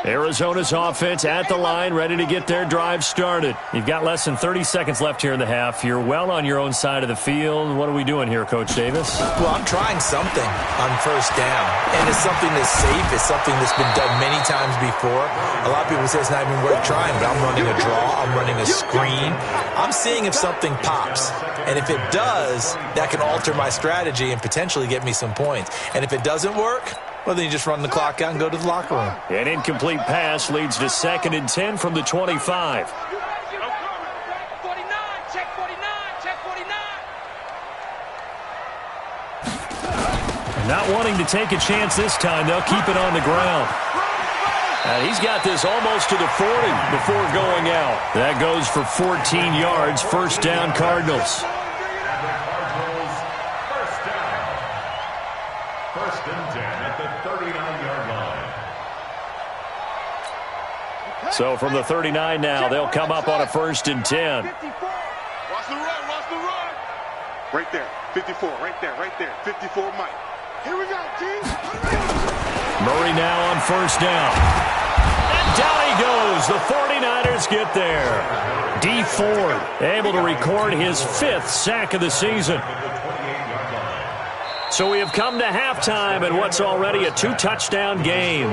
Arizona's offense at the line, ready to get their drive started. You've got less than 30 seconds left here in the half. You're well on your own side of the field. What are we doing here, Coach Davis? Well, I'm trying something on first down, and it's something that's safe. It's something that's been done many times before. A lot of people say it's not even worth trying, but I'm running a draw. I'm running a screen. I'm seeing if something pops, and if it does, that can alter my strategy and potentially get me some points. And if it doesn't work, well, then you just run the clock out and go to the locker room. An incomplete pass leads to 2nd and 10 from the 25. Check 49, check 49. Not wanting to take a chance this time, they'll keep it on the ground. And he's got this almost to the 40 before going out. That goes for 14 yards, first down Cardinals. First and 10 at the 39-yard line. So from the 39 now, they'll come up on a 1st and 10. Watch the run. Right there, 54, right there. 54, Mike. Here we go, G. Murray now on first down. And down he goes. The 49ers get there. D Ford able to record his 5th sack of the season. So we have come to halftime in what's already a 2-touchdown game.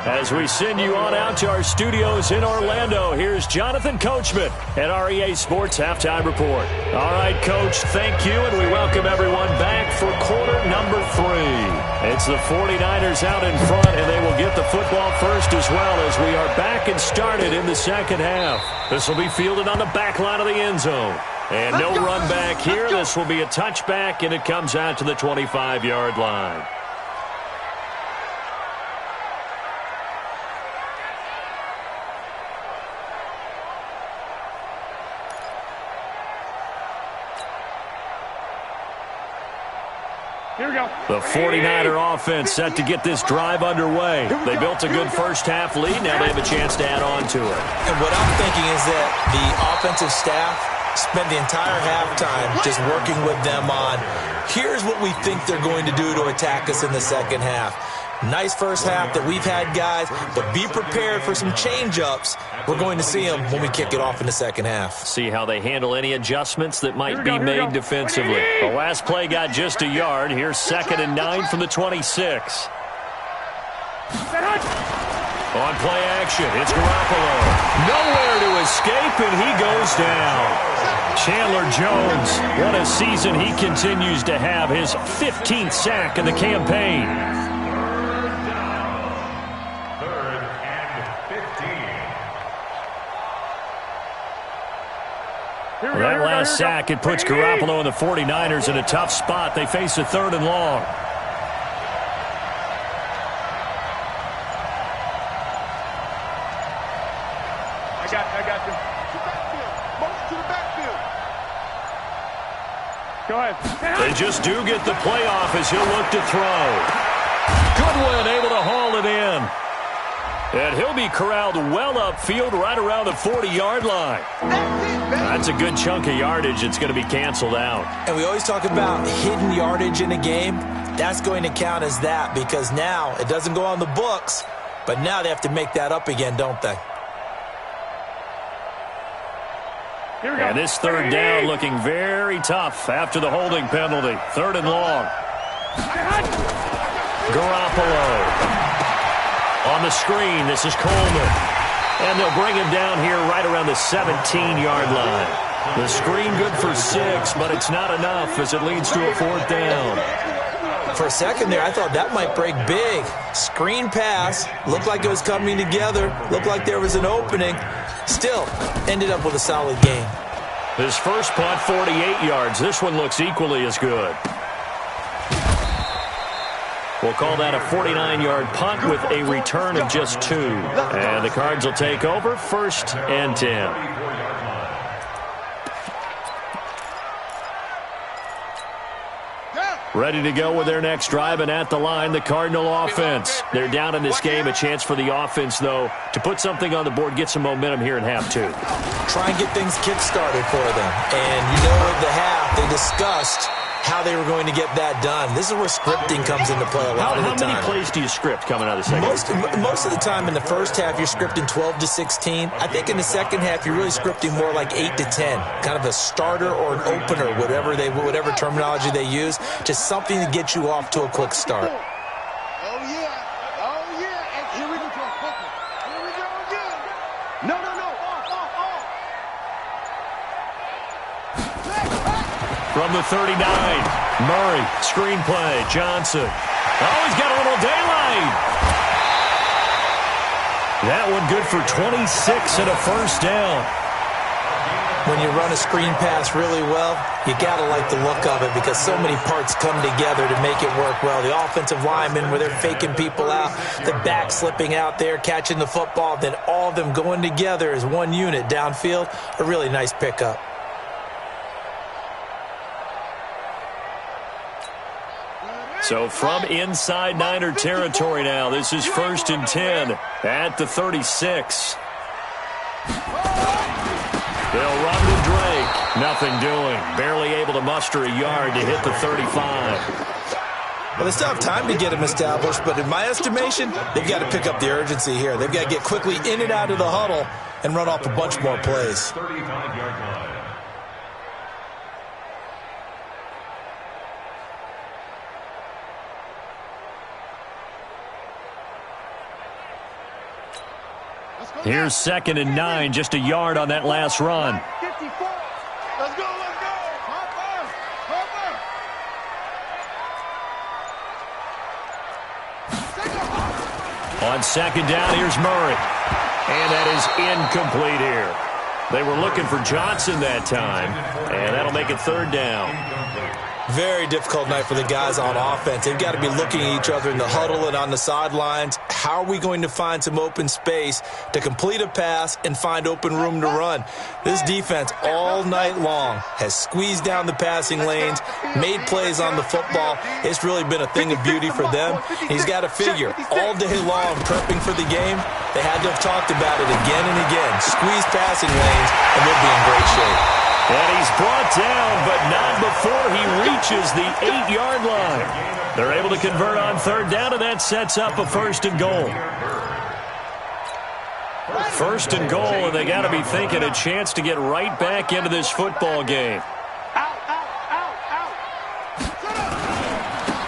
As we send you on out to our studios in Orlando, here's Jonathan Coachman at REA Sports Halftime Report. All right, Coach, thank you, and we welcome everyone back for quarter number 3. It's the 49ers out in front, and they will get the football first as well as we are back and started in the second half. This will be fielded on the back line of the end zone. And no run back here. This will be a touchback, and it comes out to the 25-yard line. Here we go. The 49er offense set to get this drive underway. They built a good first half lead. Now they have a chance to add on to it. And what I'm thinking is that the offensive staff spent the entire halftime just working with them on, here's what we think they're going to do to attack us in the second half. Nice first half that we've had, guys, but be prepared for some change-ups. We're going to see them when we kick it off in the second half. See how they handle any adjustments that might be made defensively. The last play got just a yard. Here's 2nd and 9 from the 26. On play action, it's Garoppolo. Nowhere to escape, and he goes down. Chandler Jones, what a season he continues to have. His 15th sack in the campaign. Third and 15. That last sack, it puts Garoppolo and the 49ers in a tough spot. They face a 3rd and long. I got you. Most to the backfield. Go ahead. They just do get the playoff as he'll look to throw. Goodwin able to haul it in. And he'll be corralled well upfield right around the 40-yard line. That's a good chunk of yardage. It's going to be canceled out. And we always talk about hidden yardage in a game. That's going to count as that because now it doesn't go on the books, but now they have to make that up again, don't they? And this third down looking very tough after the holding penalty. 3rd and long. Garoppolo. On the screen, this is Coleman. And they'll bring him down here right around the 17-yard line. The screen good for 6, but it's not enough as it leads to a 4th down. For a second there, I thought that might break big. Screen pass. Looked like it was coming together. Looked like there was an opening. Still, ended up with a solid game. His first punt, 48 yards. This one looks equally as good. We'll call that a 49-yard punt with a return of just 2. And the Cards will take over, 1st and 10. Ready to go with their next drive, and at the line, the Cardinal offense. They're down in this game. A chance for the offense, though, to put something on the board, get some momentum here in half 2. Try and get things kick-started for them. And you know at the half, they discussed how they were going to get that done. This is where scripting comes into play a lot of the time. How many plays do you script coming out of the second? Most of the time in the first half, you're scripting 12 to 16. I think in the second half, you're really scripting more like 8 to 10. Kind of a starter or an opener, whatever terminology they use. Just something to get you off to a quick start. Oh, yeah. Oh, yeah. And here we go. Here we go again. No. Off. From the 39, Murray, screenplay, Johnson. Oh, he's got a little daylight. That one good for 26 and a 1st down. When you run a screen pass really well, you got to like the look of it because so many parts come together to make it work well. The offensive linemen, where they're faking people out, the back slipping out there, catching the football, then all of them going together as one unit downfield. A really nice pickup. So from inside Niner territory now, this is 1st and 10 at the 36. They'll run to Drake. Nothing doing. Barely able to muster a yard to hit the 35. Well, they still have time to get him established, but in my estimation, they've got to pick up the urgency here. They've got to get quickly in and out of the huddle and run off a bunch more plays. 35-yard line. Here's 2nd and 9, just a yard on that last run. 54. Let's go. On 2nd down, here's Murray. And that is incomplete here. They were looking for Johnson that time, and that'll make it 3rd down. Very difficult night for the guys on offense. They've got to be looking at each other in the huddle and on the sidelines. How are we going to find some open space to complete a pass and find open room to run? This defense all night long has squeezed down the passing lanes, made plays on the football. It's really been a thing of beauty for them. He's got to figure all day long prepping for the game. They had to have talked about it again and again. Squeeze passing lanes, and we'll be in great shape. And he's brought down, but not before he reaches the 8-yard line. They're able to convert on 3rd down, and that sets up a 1st and goal. 1st and goal, and they got to be thinking a chance to get right back into this football game.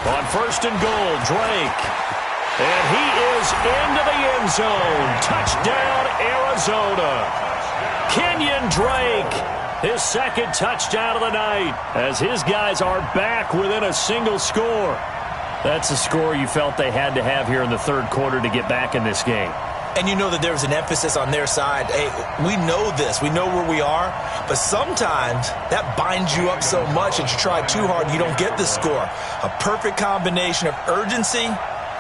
On 1st and goal, Drake. And he is into the end zone. Touchdown, Arizona. Kenyon Drake. His 2nd touchdown of the night as his guys are back within a single score. That's a score you felt they had to have here in the 3rd quarter to get back in this game. And you know that there's an emphasis on their side. Hey, we know this. We know where we are. But sometimes that binds you up so much that you try too hard and you don't get the score. A perfect combination of urgency,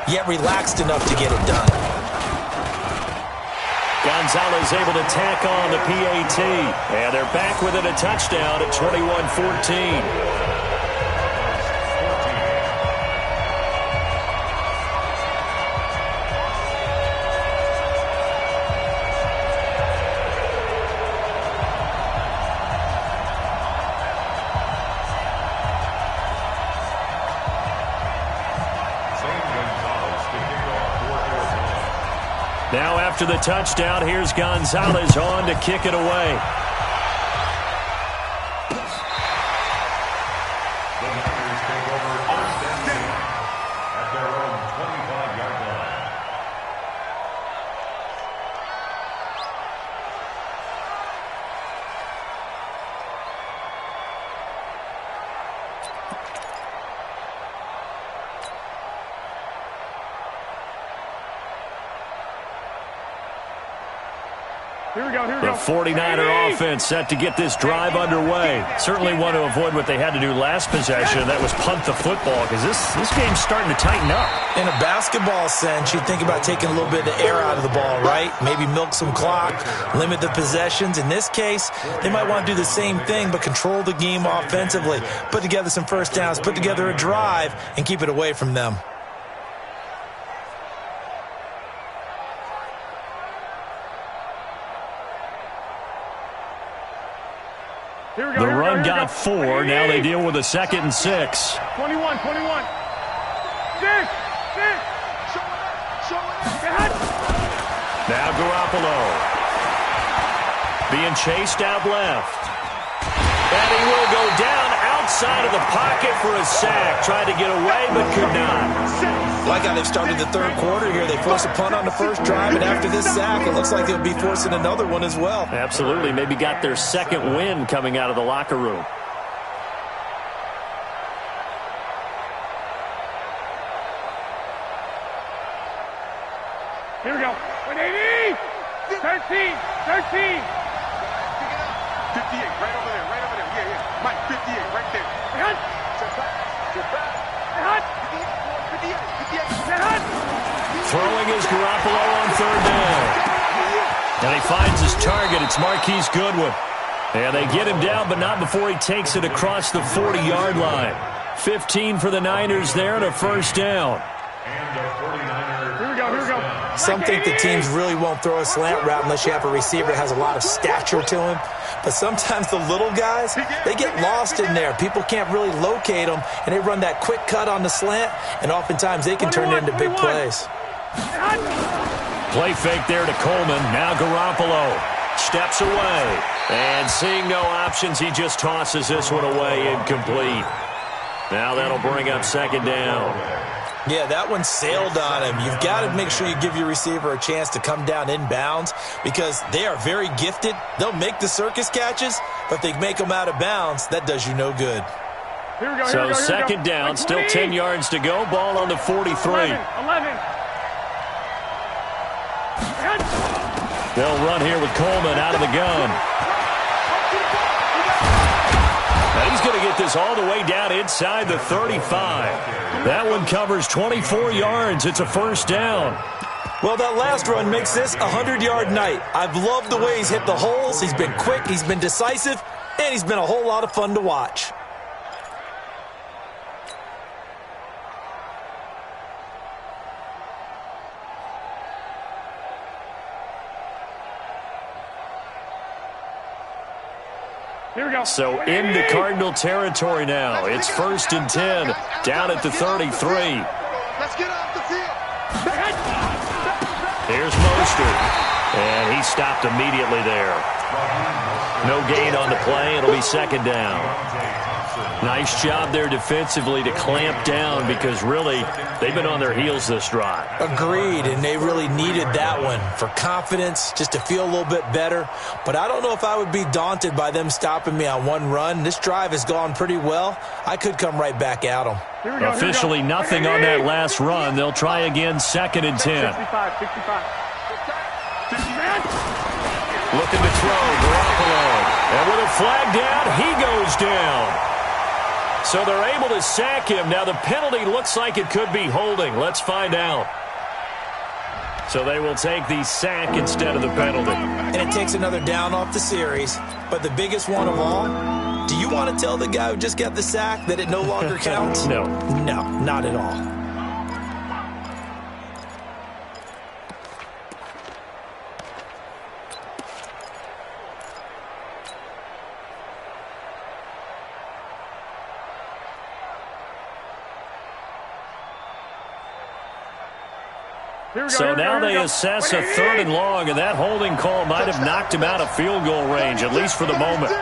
yet relaxed enough to get it done. Gonzalez able to tack on the PAT. And they're back within a touchdown at 21-14. Now after the touchdown, here's Gonzalez on to kick it away. Here we go. The 49er offense set to get this drive underway. Certainly want to avoid what they had to do last possession. That was punt the football because this game's starting to tighten up. In a basketball sense, you think about taking a little bit of the air out of the ball, right? Maybe milk some clock, limit the possessions. In this case, they might want to do the same thing but control the game offensively. Put together some first downs, put together a drive, and keep it away from them. The run got 4. Now they deal with a 2nd and 6. 21. 6. Now Garoppolo. Being chased out left. And he will go down outside of the pocket for a sack. Tried to get away, but could not. Like how they've started the third quarter here. They force a punt on the first drive, and after this sack, it looks like they'll be forcing another one as well. Absolutely. Maybe got their second win coming out of the locker room. Here we go. 180. 13. 58, right over there. Yeah. Mike, 58, right there. Sit back. 58. Throwing is Garoppolo on 3rd down. And he finds his target. It's Marquise Goodwin. And they get him down, but not before he takes it across the 40-yard line. 15 for the Niners there and a first down. And the 49ers. Here we go. Some think the teams really won't throw a slant route unless you have a receiver that has a lot of stature to him. But sometimes the little guys, they get lost in there. People can't really locate them, and they run that quick cut on the slant, and oftentimes they can turn it into big plays. Play fake there to Coleman. Now Garoppolo steps away. And seeing no options, he just tosses this one away, incomplete. Now that'll bring up 2nd down. Yeah, that one sailed on him. You've got to make sure you give your receiver a chance to come down inbounds because they are very gifted. They'll make the circus catches, but if they make them out of bounds, that does you no good. So 2nd down, still 10 yards to go. Ball on the 43. 11. They'll run here with Coleman out of the gun. Now he's going to get this all the way down inside the 35. That one covers 24 yards. It's a first down. Well, that last run makes this a 100-yard night. I've loved the way he's hit the holes. He's been quick, he's been decisive, and he's been a whole lot of fun to watch. Here we go. So into Cardinal territory now. It's 1st and 10, down at the 33. Let's get off the field. Here's Mostert, and he stopped immediately there. No gain on the play. It'll be 2nd down. Nice job there defensively to clamp down because really they've been on their heels this drive. Agreed, and they really needed that one for confidence, just to feel a little bit better. But I don't know if I would be daunted by them stopping me on one run. This drive has gone pretty well. I could come right back at them. Officially nothing on that last run. They'll try again, 2nd and 10. 65. Looking to throw, Garoppolo. And with a flag down, he goes down. So they're able to sack him. Now the penalty looks like it could be holding. Let's find out. So they will take the sack instead of the penalty. And it takes another down off the series. But the biggest one of all, do you want to tell the guy who just got the sack that it no longer counts? No. No, not at all. So now they assess a 3rd and long, and that holding call might have knocked him out of field goal range, at least for the moment. 11.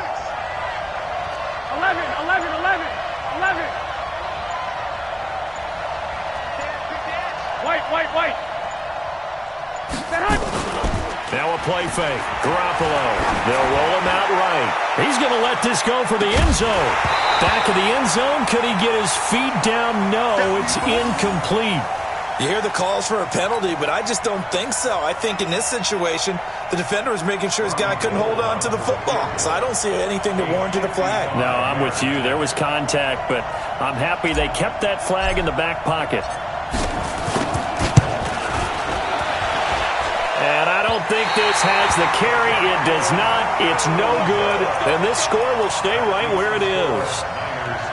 White. Now a play fake. Garoppolo. They'll roll him out right. He's going to let this go for the end zone. Back of the end zone. Could he get his feet down? No, it's incomplete. You hear the calls for a penalty, but I just don't think so. I think in this situation, the defender was making sure his guy couldn't hold on to the football. So I don't see anything that warranted a flag. No, I'm with you. There was contact, but I'm happy they kept that flag in the back pocket. And I don't think this has the carry. It does not. It's no good. And this score will stay right where it is.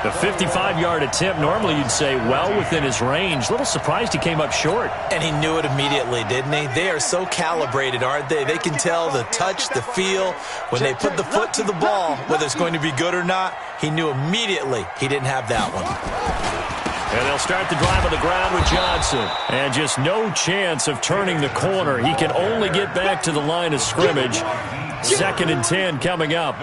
The 55-yard attempt, normally you'd say well within his range. A little surprised he came up short. And he knew it immediately, didn't he? They are so calibrated, aren't they? They can tell the touch, the feel. When they put the foot to the ball, whether it's going to be good or not, he knew immediately he didn't have that one. And they'll start the drive on the ground with Johnson. And just no chance of turning the corner. He can only get back to the line of scrimmage. 2nd and 10 coming up.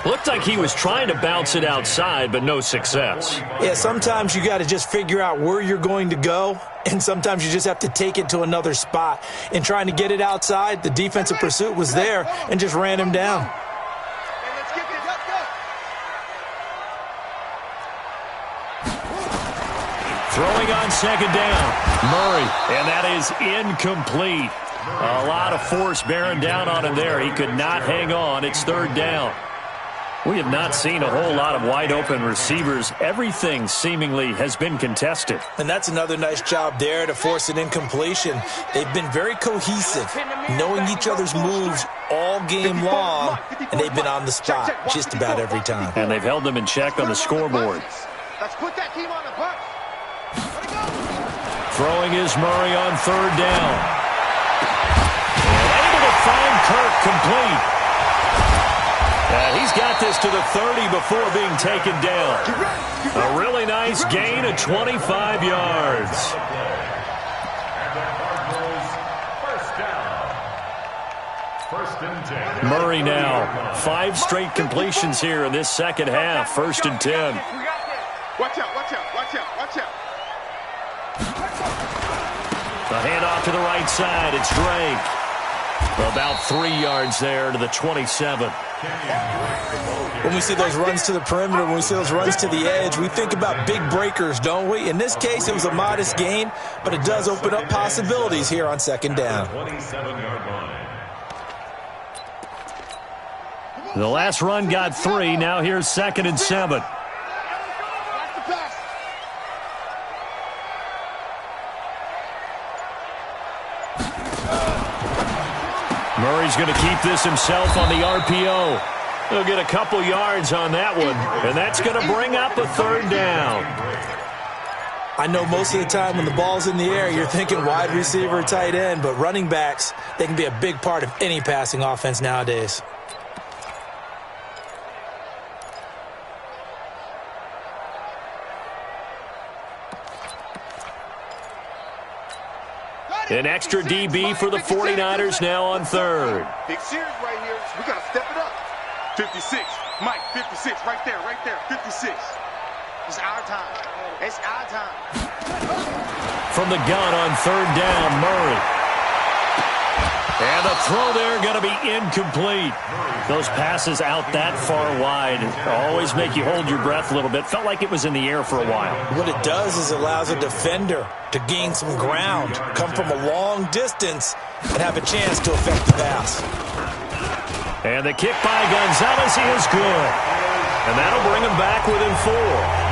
Looked like he was trying to bounce it outside, but no success. Yeah, sometimes you got to just figure out where you're going to go, and sometimes you just have to take it to another spot. In trying to get it outside, the defensive pursuit was there and just ran him down. Throwing on 2nd down, Murray, and that is incomplete. A lot of force bearing down on him there. He could not hang on. It's 3rd down. We have not seen a whole lot of wide-open receivers. Everything seemingly has been contested. And that's another nice job there to force an incompletion. They've been very cohesive, knowing each other's moves all game long, and they've been on the spot just about every time. And they've held them in check on the scoreboard. Let's put that team on the bus. Throwing is Murray on 3rd down. And able to find Kirk complete. He's got this to the 30 before being taken down. A really nice gain of 25 yards. First and 10. Murray now, 5 straight completions here in this second half. 1st and 10. Watch out, watch out, watch out, watch out. The handoff to the right side. It's Drake. About 3 yards there to the 27. When we see those runs to the perimeter, when we see those runs to the edge, we think about big breakers, don't we? In this case, it was a modest gain, but it does open up possibilities here on 2nd down. 27-yard line. The last run got 3. Now here's 2nd and 7. Murray's going to keep this himself on the RPO. He'll get a couple yards on that one, and that's going to bring up a 3rd down. I know most of the time when the ball's in the air, you're thinking wide receiver, tight end, but running backs, they can be a big part of any passing offense nowadays. An extra DB for the 49ers now on 3rd. Big series right here. We got to step it up. 56. Mike, 56. Right there, 56. It's our time. It's our time. From the gun on 3rd down, Murray. And the throw there going to be incomplete. Those passes out that far wide always make you hold your breath a little bit. Felt like it was in the air for a while. What it does is it allows a defender to gain some ground, come from a long distance, and have a chance to affect the pass. And the kick by Gonzalez is good. And that'll bring him back within 4.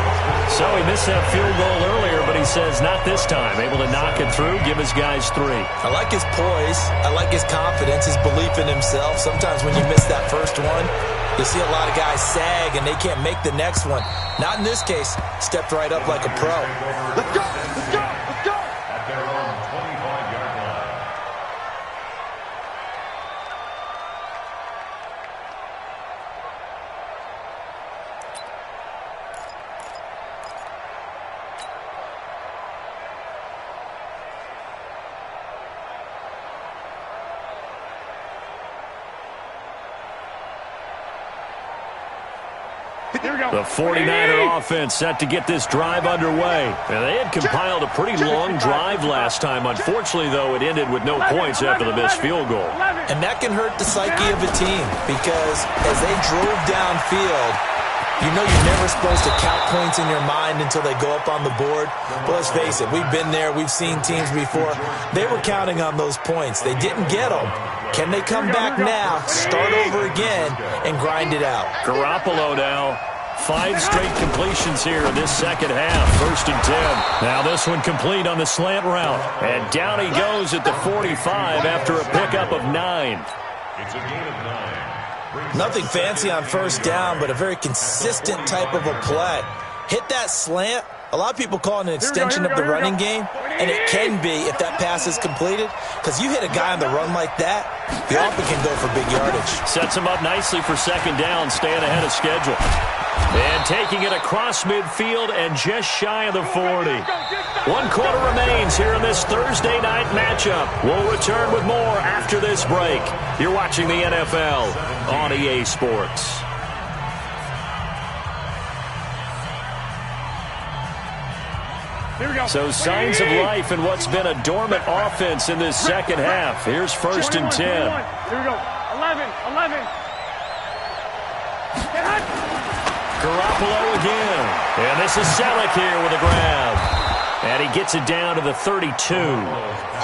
So he missed that field goal earlier, but he says not this time. Able to knock it through, give his guys 3. I like his poise. I like his confidence, his belief in himself. Sometimes when you miss that first one, you see a lot of guys sag and they can't make the next one. Not in this case. Stepped right up like a pro. Let's go, let's go, let's go. At their own 25-yard line. The 49er offense set to get this drive underway. And they had compiled a pretty long drive last time. Unfortunately, though, it ended with no points after the missed field goal. And that can hurt the psyche of a team because as they drove downfield, You know you're never supposed to count points in your mind until they go up on the board. But let's face it, we've been there. We've seen teams before. They were counting on those points. They didn't get them. Can they come back now, start over again, and grind it out? Garoppolo now. 5 straight completions here in this second half. 1st and 10. Now this one complete on the slant route. And down he goes at the 45 after a pickup of 9. It's a gain of 9. Nothing fancy on first down, but a very consistent type of a play. Hit that slant. A lot of people call it an extension of the running game, and it can be if that pass is completed, because you hit a guy on the run like that, he often can go for big yardage. Sets him up nicely for second down, staying ahead of schedule. And taking it across midfield and just shy of the 40. 1 quarter remains here in this Thursday night matchup. We'll return with more after this break. You're watching the NFL on EA Sports. So signs of life in what's been a dormant offense in this second half. Here's 1st and 10. Here we go. 11. Garoppolo again. And this is Selleck here with a grab. And he gets it down to the 32.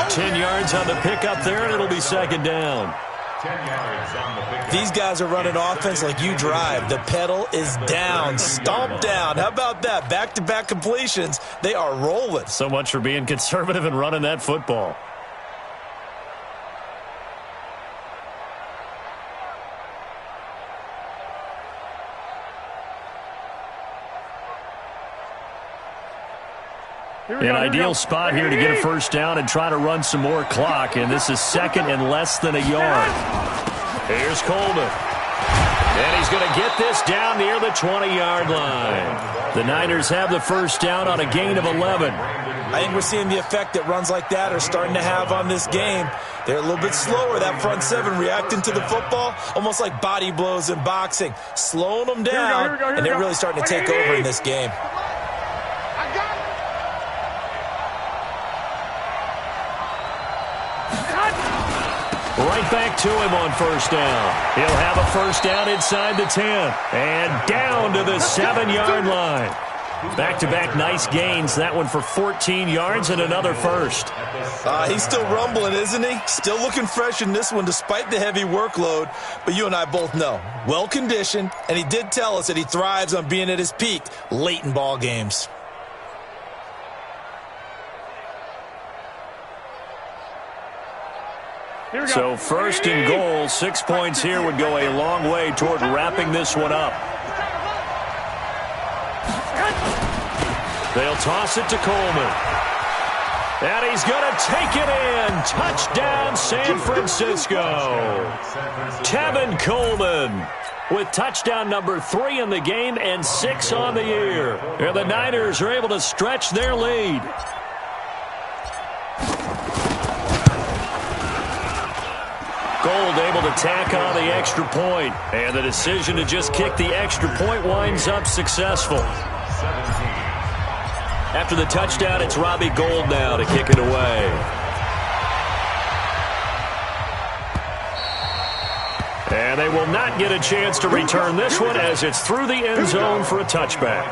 10 yards on the pickup there, and it'll be second down. 10 yards on the pickup. These guys are running offense like you drive. The pedal is down, stomp down. How about that? Back-to-back completions. They are rolling. So much for being conservative and running that football. An ideal spot here to get a first down and try to run some more clock, and this is second and less than a yard. Here's Coleman. And he's going to get this down near the 20-yard line. The Niners have the first down on a gain of 11. I think we're seeing the effect that runs like that are starting to have on this game. They're a little bit slower, that front seven, reacting to the football, almost like body blows in boxing, slowing them down, and they're really starting to take over in this game. Right back to him on first down. He'll have a first down inside the 10. And down to the 7-yard line. Back-to-back nice gains. That one for 14 yards and another first. He's still rumbling, isn't he? Still looking fresh in this one despite the heavy workload. But you and I both know, well-conditioned, and he did tell us that he thrives on being at his peak late in ball games. So 1st and goal, 6 points here would go a long way toward wrapping this one up. They'll toss it to Coleman. And he's going to take it in. Touchdown, San Francisco. Tevin Coleman with touchdown number 3 in the game and 6 on the year. And the Niners are able to stretch their lead. Gold able to tack on the extra point, and the decision to just kick the extra point winds up successful. After the touchdown, it's Robbie Gould now to kick it away. And they will not get a chance to return this one as it's through the end zone for a touchback.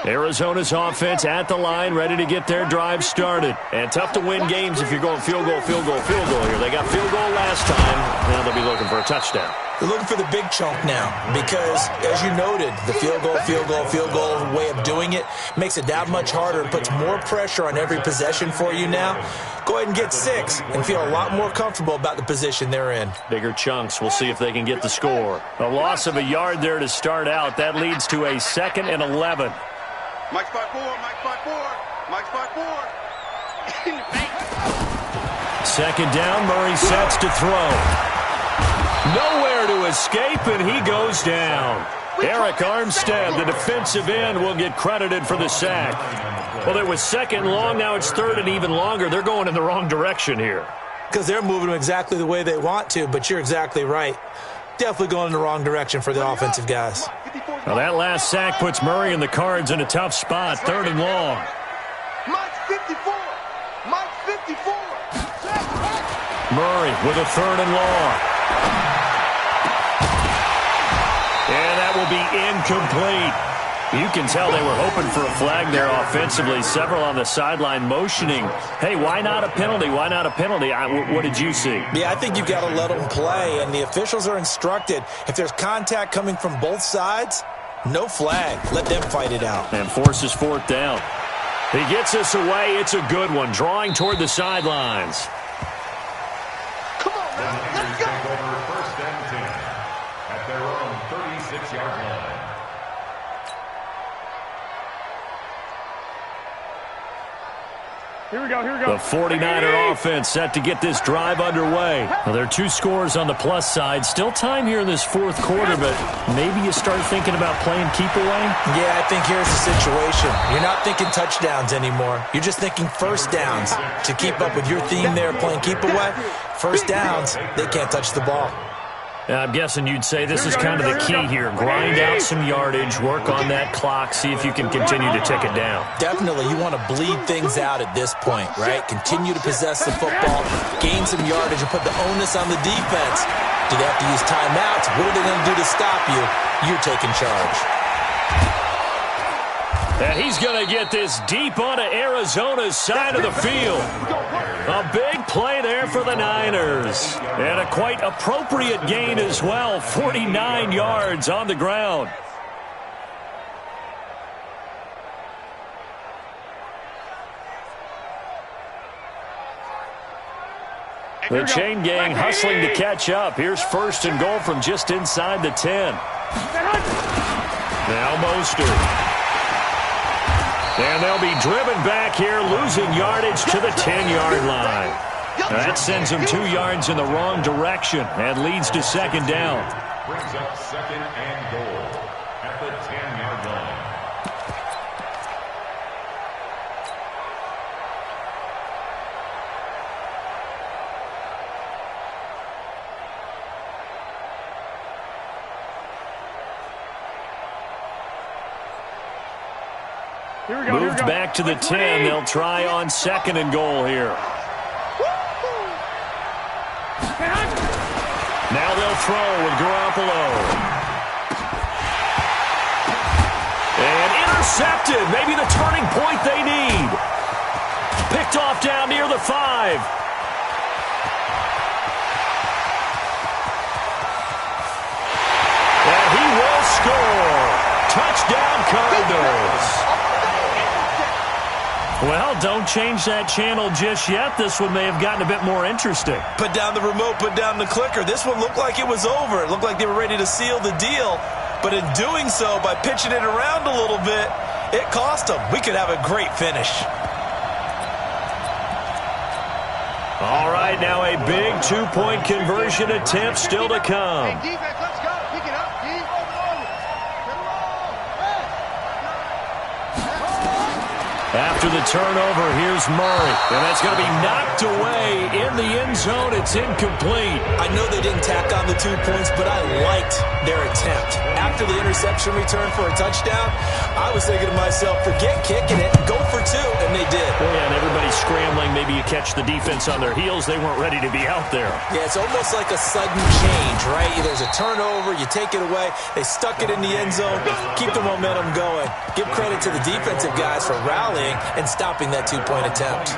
Arizona's offense at the line, ready to get their drive started. And tough to win games if you're going field goal here. They got field goal last time. Now they'll be looking for a touchdown. They're looking for the big chunk now because, as you noted, the field goal way of doing it makes it that much harder. It puts more pressure on every possession for you now. Go ahead and get 6 and feel a lot more comfortable about the position they're in. Bigger chunks. We'll see if they can get the score. A loss of a yard there to start out. That leads to a 2nd and 11. Mike spot 4, Mike spot 4, Mike spot 4. Second down, Murray sets to throw. Nowhere to escape, and he goes down. Eric Armstead, the defensive end, will get credited for the sack. Well, it was 2nd and long, now it's 3rd and even longer. They're going in the wrong direction here. Because they're moving them exactly the way they want to, but you're exactly right. Definitely going in the wrong direction for the offensive guys. Well, that last sack puts Murray and the Cards in a tough spot, 3rd and long. Mike 54, Mike 54. Murray with a 3rd and long. And that will be incomplete. You can tell they were hoping for a flag there offensively. Several on the sideline motioning, hey, why not a penalty? Why not a penalty? What did you see? Yeah, I think you've got to let them play, and the officials are instructed, if there's contact coming from both sides, no flag. Let them fight it out. And forces 4th down. He gets us away. It's a good one, drawing toward the sidelines. Come on, man. Let's go. Take over 1st and 10 at their own 36-yard line. Here we go, here we go. The 49er offense set to get this drive underway. Well, there are 2 scores on the plus side. Still time here in this 4th quarter, but maybe you start thinking about playing keep away? Yeah, I think here's the situation. You're not thinking touchdowns anymore. You're just thinking 1st downs. To keep up with your theme there, playing keep away, 1st downs, they can't touch the ball. I'm guessing you'd say this is kind of the key here. Grind out some yardage, work on that clock, see if you can continue to tick it down. Definitely, you want to bleed things out at this point, right? Continue to possess the football, gain some yardage, and put the onus on the defense. Do they have to use timeouts? What are they going to do to stop you? You're taking charge. And he's going to get this deep onto Arizona's side of the field. A big play there for the Niners. And a quite appropriate gain as well, 49 yards on the ground. The chain gang hustling to catch up. Here's 1st and goal from just inside the 10. Now Mostert. And they'll be driven back here, losing yardage to the 10-yard line. That sends them 2 yards in the wrong direction and leads to 2nd down. Brings up 2nd and goal at the 10-yard line. Moved back to the 10. They'll try on 2nd and goal here. Now they'll throw with Garoppolo. And intercepted. Maybe the turning point they need. Picked off down near the 5. And he will score. Touchdown Cardinals. Well, don't change that channel just yet. This one may have gotten a bit more interesting. Put down the remote, put down the clicker. This one looked like it was over. It looked like they were ready to seal the deal. But in doing so, by pitching it around a little bit, it cost them. We could have a great finish. All right, now a big 2-point conversion attempt still to come. Hey, defense, let's go. Pick it up, D. After the turnover, here's Murray. And that's going to be knocked away in the end zone. It's incomplete. I know they didn't tack on the 2 points, but I liked their attempt. After the interception return for a touchdown, I was thinking to myself, forget kicking it, go for 2, and they did. Well, yeah, and everybody's scrambling. Maybe you catch the defense on their heels. They weren't ready to be out there. Yeah, it's almost like a sudden change, right? There's a turnover, you take it away, they stuck it in the end zone, keep the momentum going. Give credit to the defensive guys for rallying and stopping that 2-point attempt.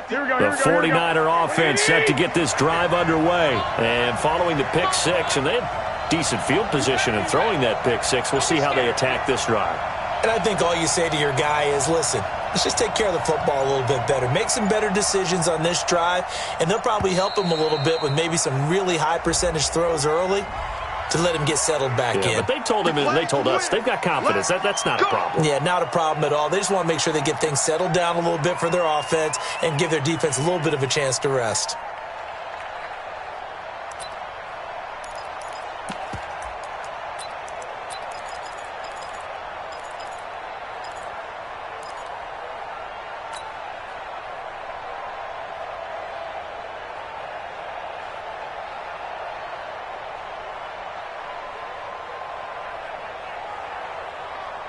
The 49er offense set to get this drive underway. And following the pick 6, and they had decent field position in throwing that pick 6. We'll see how they attack this drive. And I think all you say to your guy is, listen, let's just take care of the football a little bit better. Make some better decisions on this drive, and they'll probably help him a little bit with maybe some really high percentage throws early to let him get settled back in. But they told us they've got confidence. That's not a problem. Yeah, not a problem at all. They just want to make sure they get things settled down a little bit for their offense and give their defense a little bit of a chance to rest.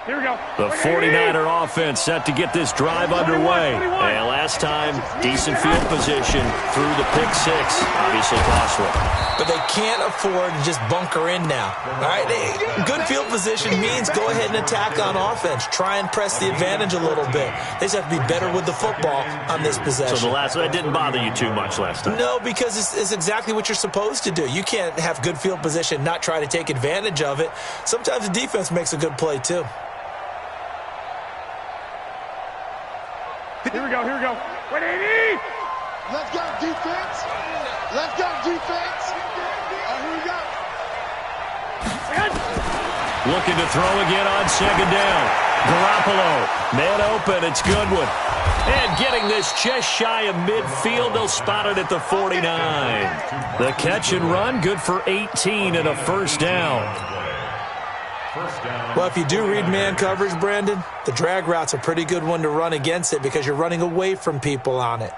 Here we go. The 49er offense set to get this drive underway. And last time, decent field position through the pick six. Obviously costly. But they can't afford to just bunker in now. All right, good field position means go ahead and attack on offense. Try and press the advantage a little bit. They just have to be better with the football on this possession. So that didn't bother you too much last time? No, because it's exactly what you're supposed to do. You can't have good field position, not try to take advantage of it. Sometimes the defense makes a good play too. Here we go, here we go. 180! Let's go, defense. Let's go, defense. Here we go. Looking to throw again on second down. Garoppolo, man open, it's Goodwin. And getting this just shy of midfield, they'll spot it at the 49. The catch and run, good for 18 and a first down. Well, if you do read man coverage, Brandon, the drag route's a pretty good one to run against it because you're running away from people on it.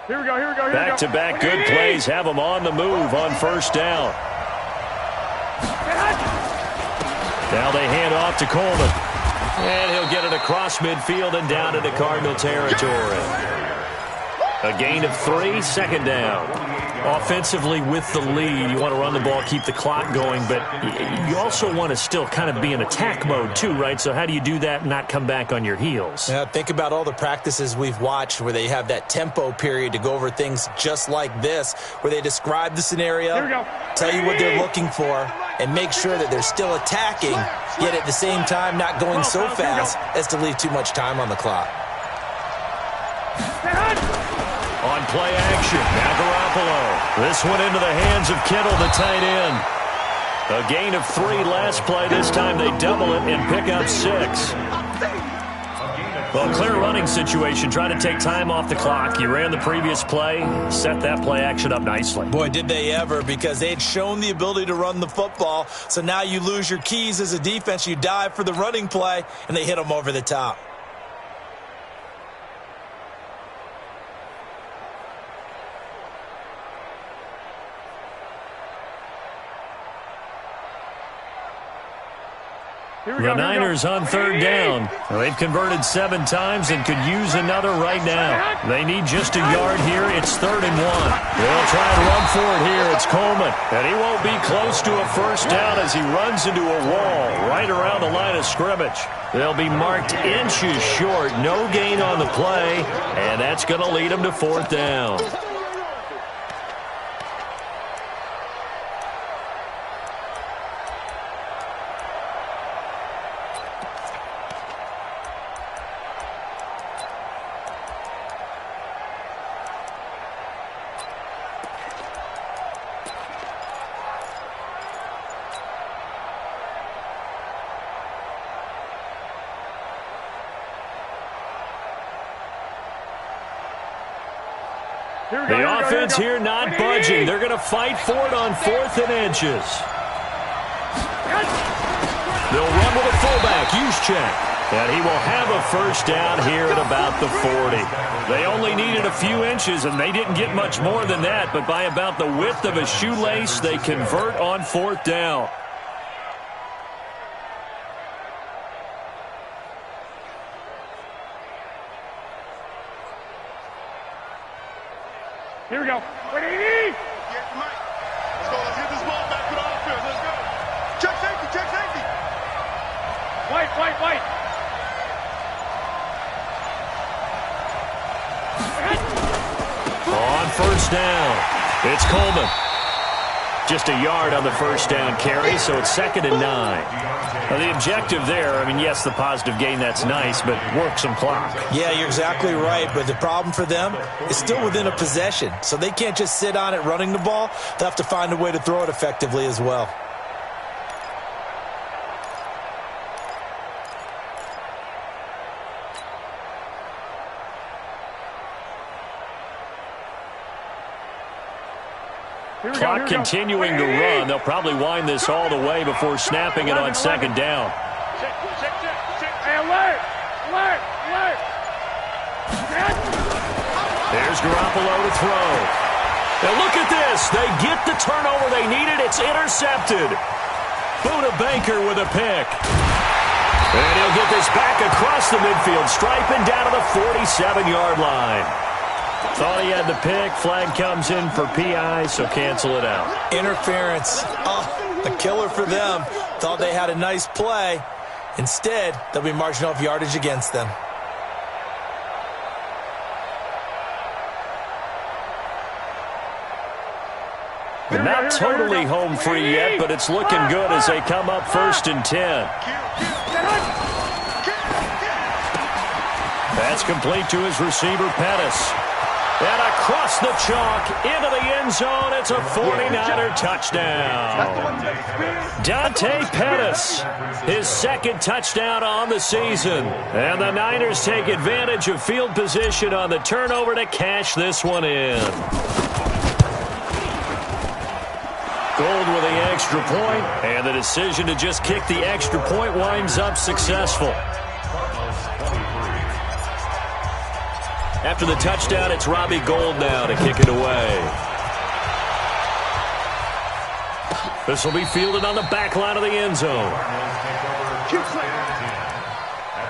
Here we go, here we go, here we go. Back-to-back good plays have them on the move on first down. Now they hand off to Coleman. And he'll get it across midfield and down into Cardinal territory. A gain of 3, second down. Offensively with the lead, you want to run the ball, keep the clock going, but you also want to still kind of be in attack mode too, right? So how do you do that and not come back on your heels? Yeah, think about all the practices we've watched where they have that tempo period to go over things just like this, where they describe the scenario, tell you what they're looking for, and make sure that they're still attacking, yet at the same time not going so fast as to leave too much time on the clock. On play action, now Garoppolo. This one into the hands of Kittle, the tight end. A gain of 3 last play. This time they double it and pick up 6. Well, clear running situation. Try to take time off the clock. You ran the previous play, set that play action up nicely. Boy, did they ever, because they'd shown the ability to run the football. So now you lose your keys as a defense. You dive for the running play, and they hit them over the top. The Niners on third down. They've converted 7 times and could use another right now. They need just a yard here. It's 3rd and 1. They'll try and run for it here. It's Coleman. And he won't be close to a first down as he runs into a wall right around the line of scrimmage. They'll be marked inches short. No gain on the play. And that's going to lead them to 4th down. The offense here not budging. They're going to fight for it on 4th and inches. They'll run with a fullback, Juszczyk. And he will have a first down here at about the 40. They only needed a few inches, and they didn't get much more than that. But by about the width of a shoelace, they convert on 4th down. Here we go. 180! Let's go. Let's get this ball back to the offense. Let's go. Check safety. Check safety. White. On first down, it's Coleman. Just a yard on the first down carry, so it's 2nd and 9. Now, the objective there, I mean, yes, the positive gain, that's nice, but work some clock. Yeah, you're exactly right, but the problem for them is still within a possession, so they can't just sit on it running the ball. They'll have to find a way to throw it effectively as well. Clock continuing to run. They'll probably wind this all the way before snapping it on 2nd down. Hey, alert! Alert! Alert! There's Garoppolo to throw. Now look at this. They get the turnover they needed. It's intercepted. Buda Baker with a pick. And he'll get this back across the midfield stripe and down to the 47-yard line. Thought he had the pick. Flag comes in for PI, so cancel it out. Interference. Oh, a killer for them. Thought they had a nice play. Instead, they'll be marching off yardage against them. They're not totally home free yet, but it's looking good as they come up 1st and 10. That's complete to his receiver, Pettis. And across the chalk, into the end zone, it's a 49er touchdown. Dante Pettis, his 2nd touchdown on the season. And the Niners take advantage of field position on the turnover to cash this one in. Gold with the extra point, and the decision to just kick the extra point winds up successful. After the touchdown, it's Robbie Gould now to kick it away. This will be fielded on the back line of the end zone. At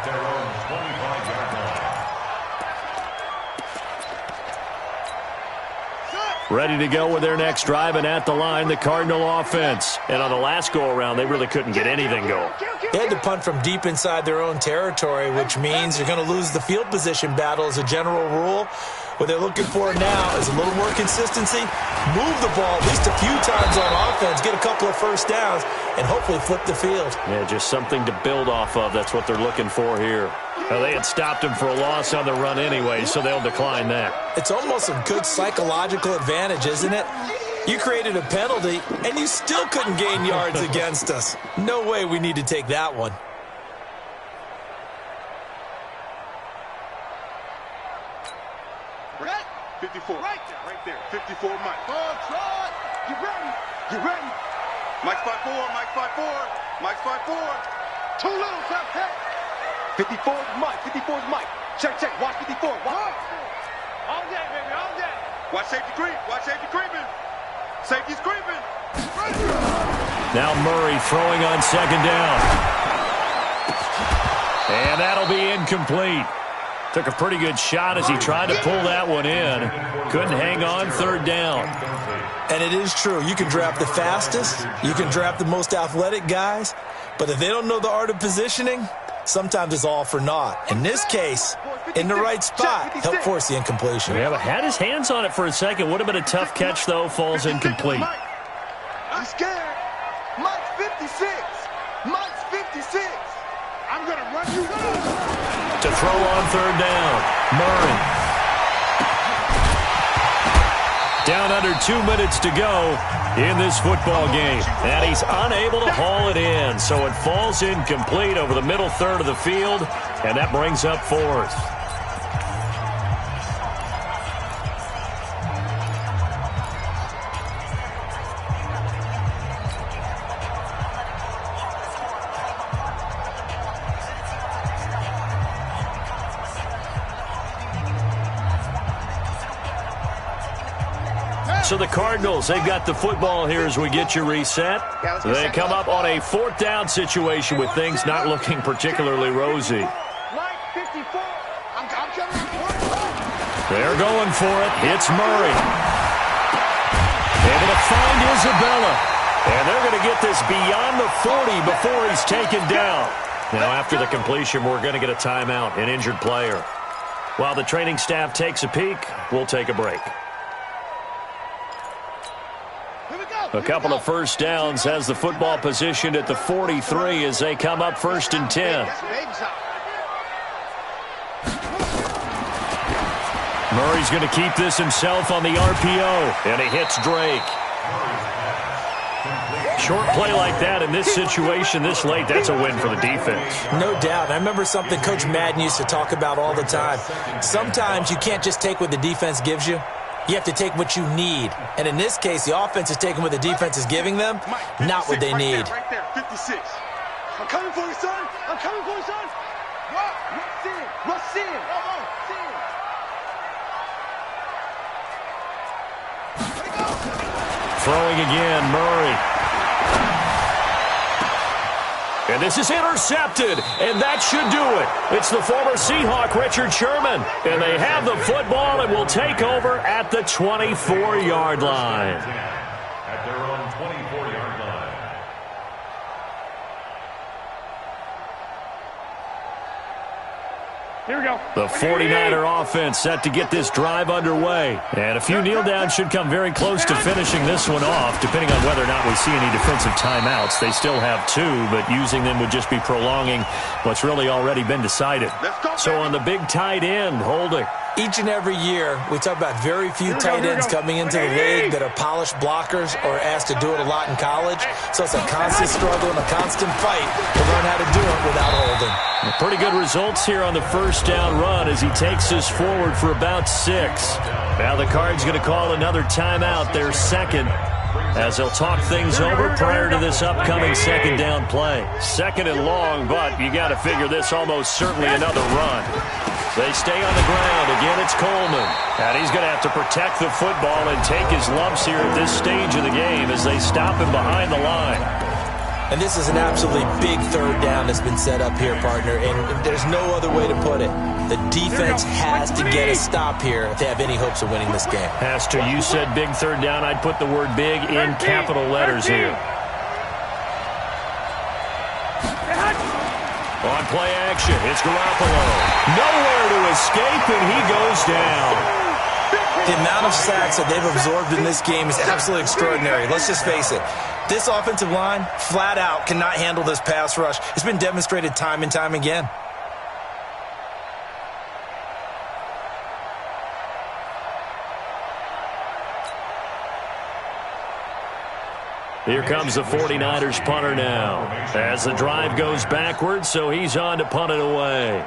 their own 25-yard line. Ready to go with their next drive, and at the line, the Cardinal offense. And on the last go-around, they really couldn't get anything going. They had to punt from deep inside their own territory, which means you're going to lose the field position battle as a general rule. What they're looking for now is a little more consistency, move the ball at least a few times on offense, get a couple of first downs, and hopefully flip the field. Yeah, just something to build off of. That's what they're looking for here. Now, they had stopped him for a loss on the run anyway, so they'll decline that. It's almost a good psychological advantage, isn't it? You created a penalty, and you still couldn't gain yards against us. No way we need to take that one. Right? 54. Right there. 54, Mike. You ready? You ready? Mike's 5'4", Mike's 5'4", Mike's 5'4". Too little, Pat. 54 is Mike. 54 is Mike. Check. Watch 54. Watch. All day, baby, all day. Watch safety creep. Watch safety creeping. Safety's creeping. Now Murray throwing on 2nd down. And that'll be incomplete. Took a pretty good shot as he tried to pull that one in. Couldn't hang on 3rd down. And it is true. You can draft the fastest. You can draft the most athletic guys. But if they don't know the art of positioning, sometimes it's all for naught. In this case, in the right spot, helped force the incompletion. Yeah, but had his hands on it for a second. Would have been a tough catch, though. Falls incomplete. I'm scared. Mike's 56. Mike's 56. I'm going to run you down. To throw on 3rd down, Murray. Down under 2 minutes to go in this football game. And he's unable to haul it in. So it falls incomplete over the middle third of the field. And that brings up 4th. So the Cardinals, they've got the football here as we get you reset. They come up on a 4th down situation with things not looking particularly rosy. Mike 54. I'm coming. They're going for it. It's Murray. Able to find Isabella. And they're going to get this beyond the 40 before he's taken down. Now, after the completion, we're going to get a timeout, an injured player. While the training staff takes a peek, we'll take a break. A couple of first downs has the football positioned at the 43 as they come up 1st and 10. Murray's going to keep this himself on the RPO, and he hits Drake. Short play like that in this situation this late, that's a win for the defense. No doubt. I remember something Coach Madden used to talk about all the time. Sometimes you can't just take what the defense gives you. You have to take what you need. And in this case, the offense is taking what the defense is giving them, not what they need. Right there, 56. I'm coming for you, son. I'm coming for you, son. Rush in. Rush in. Throwing again, Murray. And this is intercepted, and that should do it. It's the former Seahawk, Richard Sherman. And they have the football and will take over at the 24-yard line. At their own 24-yard line. Here we go. The 49er offense set to get this drive underway. And a few kneel downs should come very close to finishing this one off, depending on whether or not we see any defensive timeouts. They still have 2, but using them would just be prolonging what's really already been decided. So on the big tight end, holding. Each and every year, we talk about very few tight ends coming into the league that are polished blockers or asked to do it a lot in college. So it's a constant struggle and a constant fight to learn how to do it without holding. Pretty good results here on the first down run as he takes us forward for about 6. Now the Cards going to call another timeout, their second, as they'll talk things over prior to this upcoming second down play. 2nd and long, but you got to figure this almost certainly another run. They stay on the ground. Again, it's Coleman. And he's going to have to protect the football and take his lumps here at this stage of the game as they stop him behind the line. And this is an absolutely big 3rd down that's been set up here, partner, and there's no other way to put it. The defense has to get a stop here if they have any hopes of winning this game. Pastor, you said big 3rd down. I'd put the word big in capital letters here. On play action, it's Garoppolo. Nowhere to escape, and he goes down. The amount of sacks that they've absorbed in this game is absolutely extraordinary. Let's just face it. This offensive line, flat out, cannot handle this pass rush. It's been demonstrated time and time again. Here comes the 49ers punter now as the drive goes backwards, so he's on to punt it away.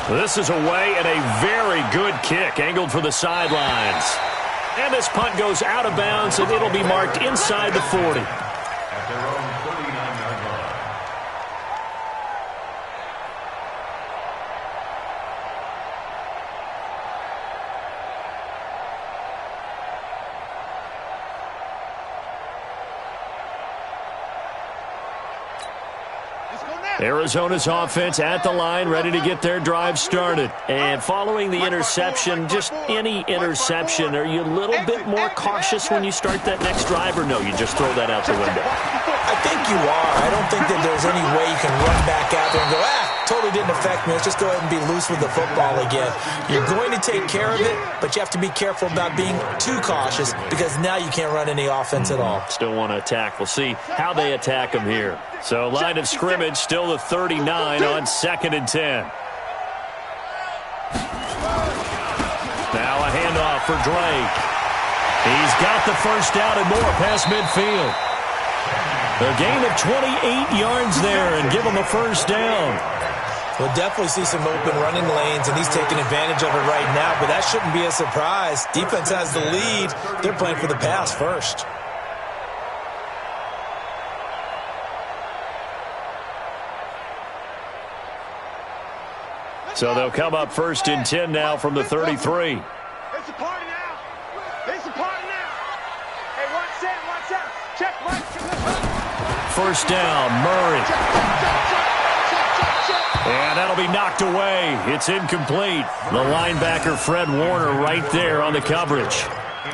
This is away and a very good kick angled for the sidelines. And this punt goes out of bounds, and it'll be marked inside the 40. At their own 39-yard line. Arizona's offense at the line, ready to get their drive started. And following the interception, just any interception, are you a little bit more cautious when you start that next drive, or no, you just throw that out the window? I think you are. I don't think that there's any way you can run back out there and go, totally didn't affect me. Let's just go ahead and be loose with the football again. You're going to take care of it, but you have to be careful about being too cautious because now you can't run any offense at all. Still want to attack. We'll see how they attack them here. So line of scrimmage still the 39 on 2nd and 10. Now a handoff for Drake. He's got the first down and more past midfield. A gain of 28 yards there and give him a first down. We'll definitely see some open running lanes, and he's taking advantage of it right now, but that shouldn't be a surprise. Defense has the lead. They're playing for the pass first. So they'll come up 1st and 10 now from the 33. It's a party now. It's a party now. Hey, watch out. Check, Mike. First down, Murray. And that'll be knocked away. It's incomplete. The linebacker, Fred Warner, right there on the coverage.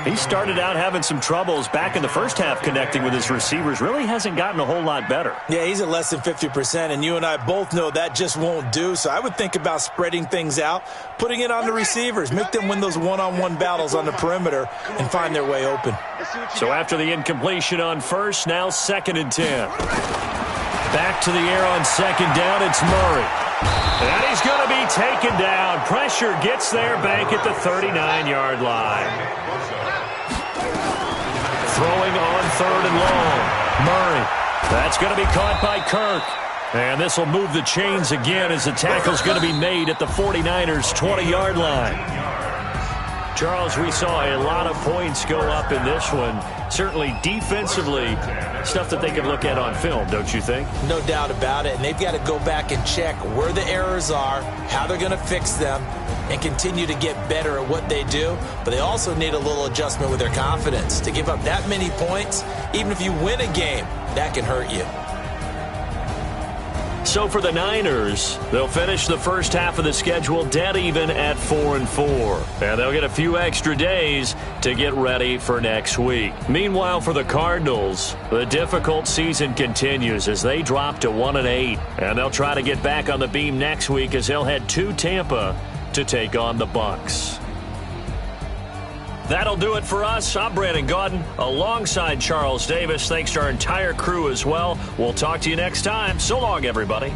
He started out having some troubles back in the first half connecting with his receivers. Really hasn't gotten a whole lot better. Yeah, he's at less than 50%, and you and I both know that just won't do. So I would think about spreading things out, putting it on the receivers, make them win those one-on-one battles on the perimeter and find their way open. So after the incompletion on first, now 2nd and 10. Back to the air on 2nd down, it's Murray. And he's going to be taken down. Pressure gets there, Bank at the 39-yard line. Throwing on 3rd and long. Murray. That's going to be caught by Kirk. And this will move the chains again as the tackle's going to be made at the 49ers' 20-yard line. Charles, we saw a lot of points go up in this one. Certainly defensively, stuff that they can look at on film, don't you think? No doubt about it. And they've got to go back and check where the errors are, how they're going to fix them, and continue to get better at what they do. But they also need a little adjustment with their confidence. To give up that many points, even if you win a game, that can hurt you. So for the Niners, they'll finish the first half of the schedule dead even at 4-4. And they'll get a few extra days to get ready for next week. Meanwhile, for the Cardinals, the difficult season continues as they drop to 1-8. And they'll try to get back on the beam next week as they'll head to Tampa to take on the Bucs. That'll do it for us. I'm Brandon Gaudin alongside Charles Davis. Thanks to our entire crew as well. We'll talk to you next time. So long, everybody.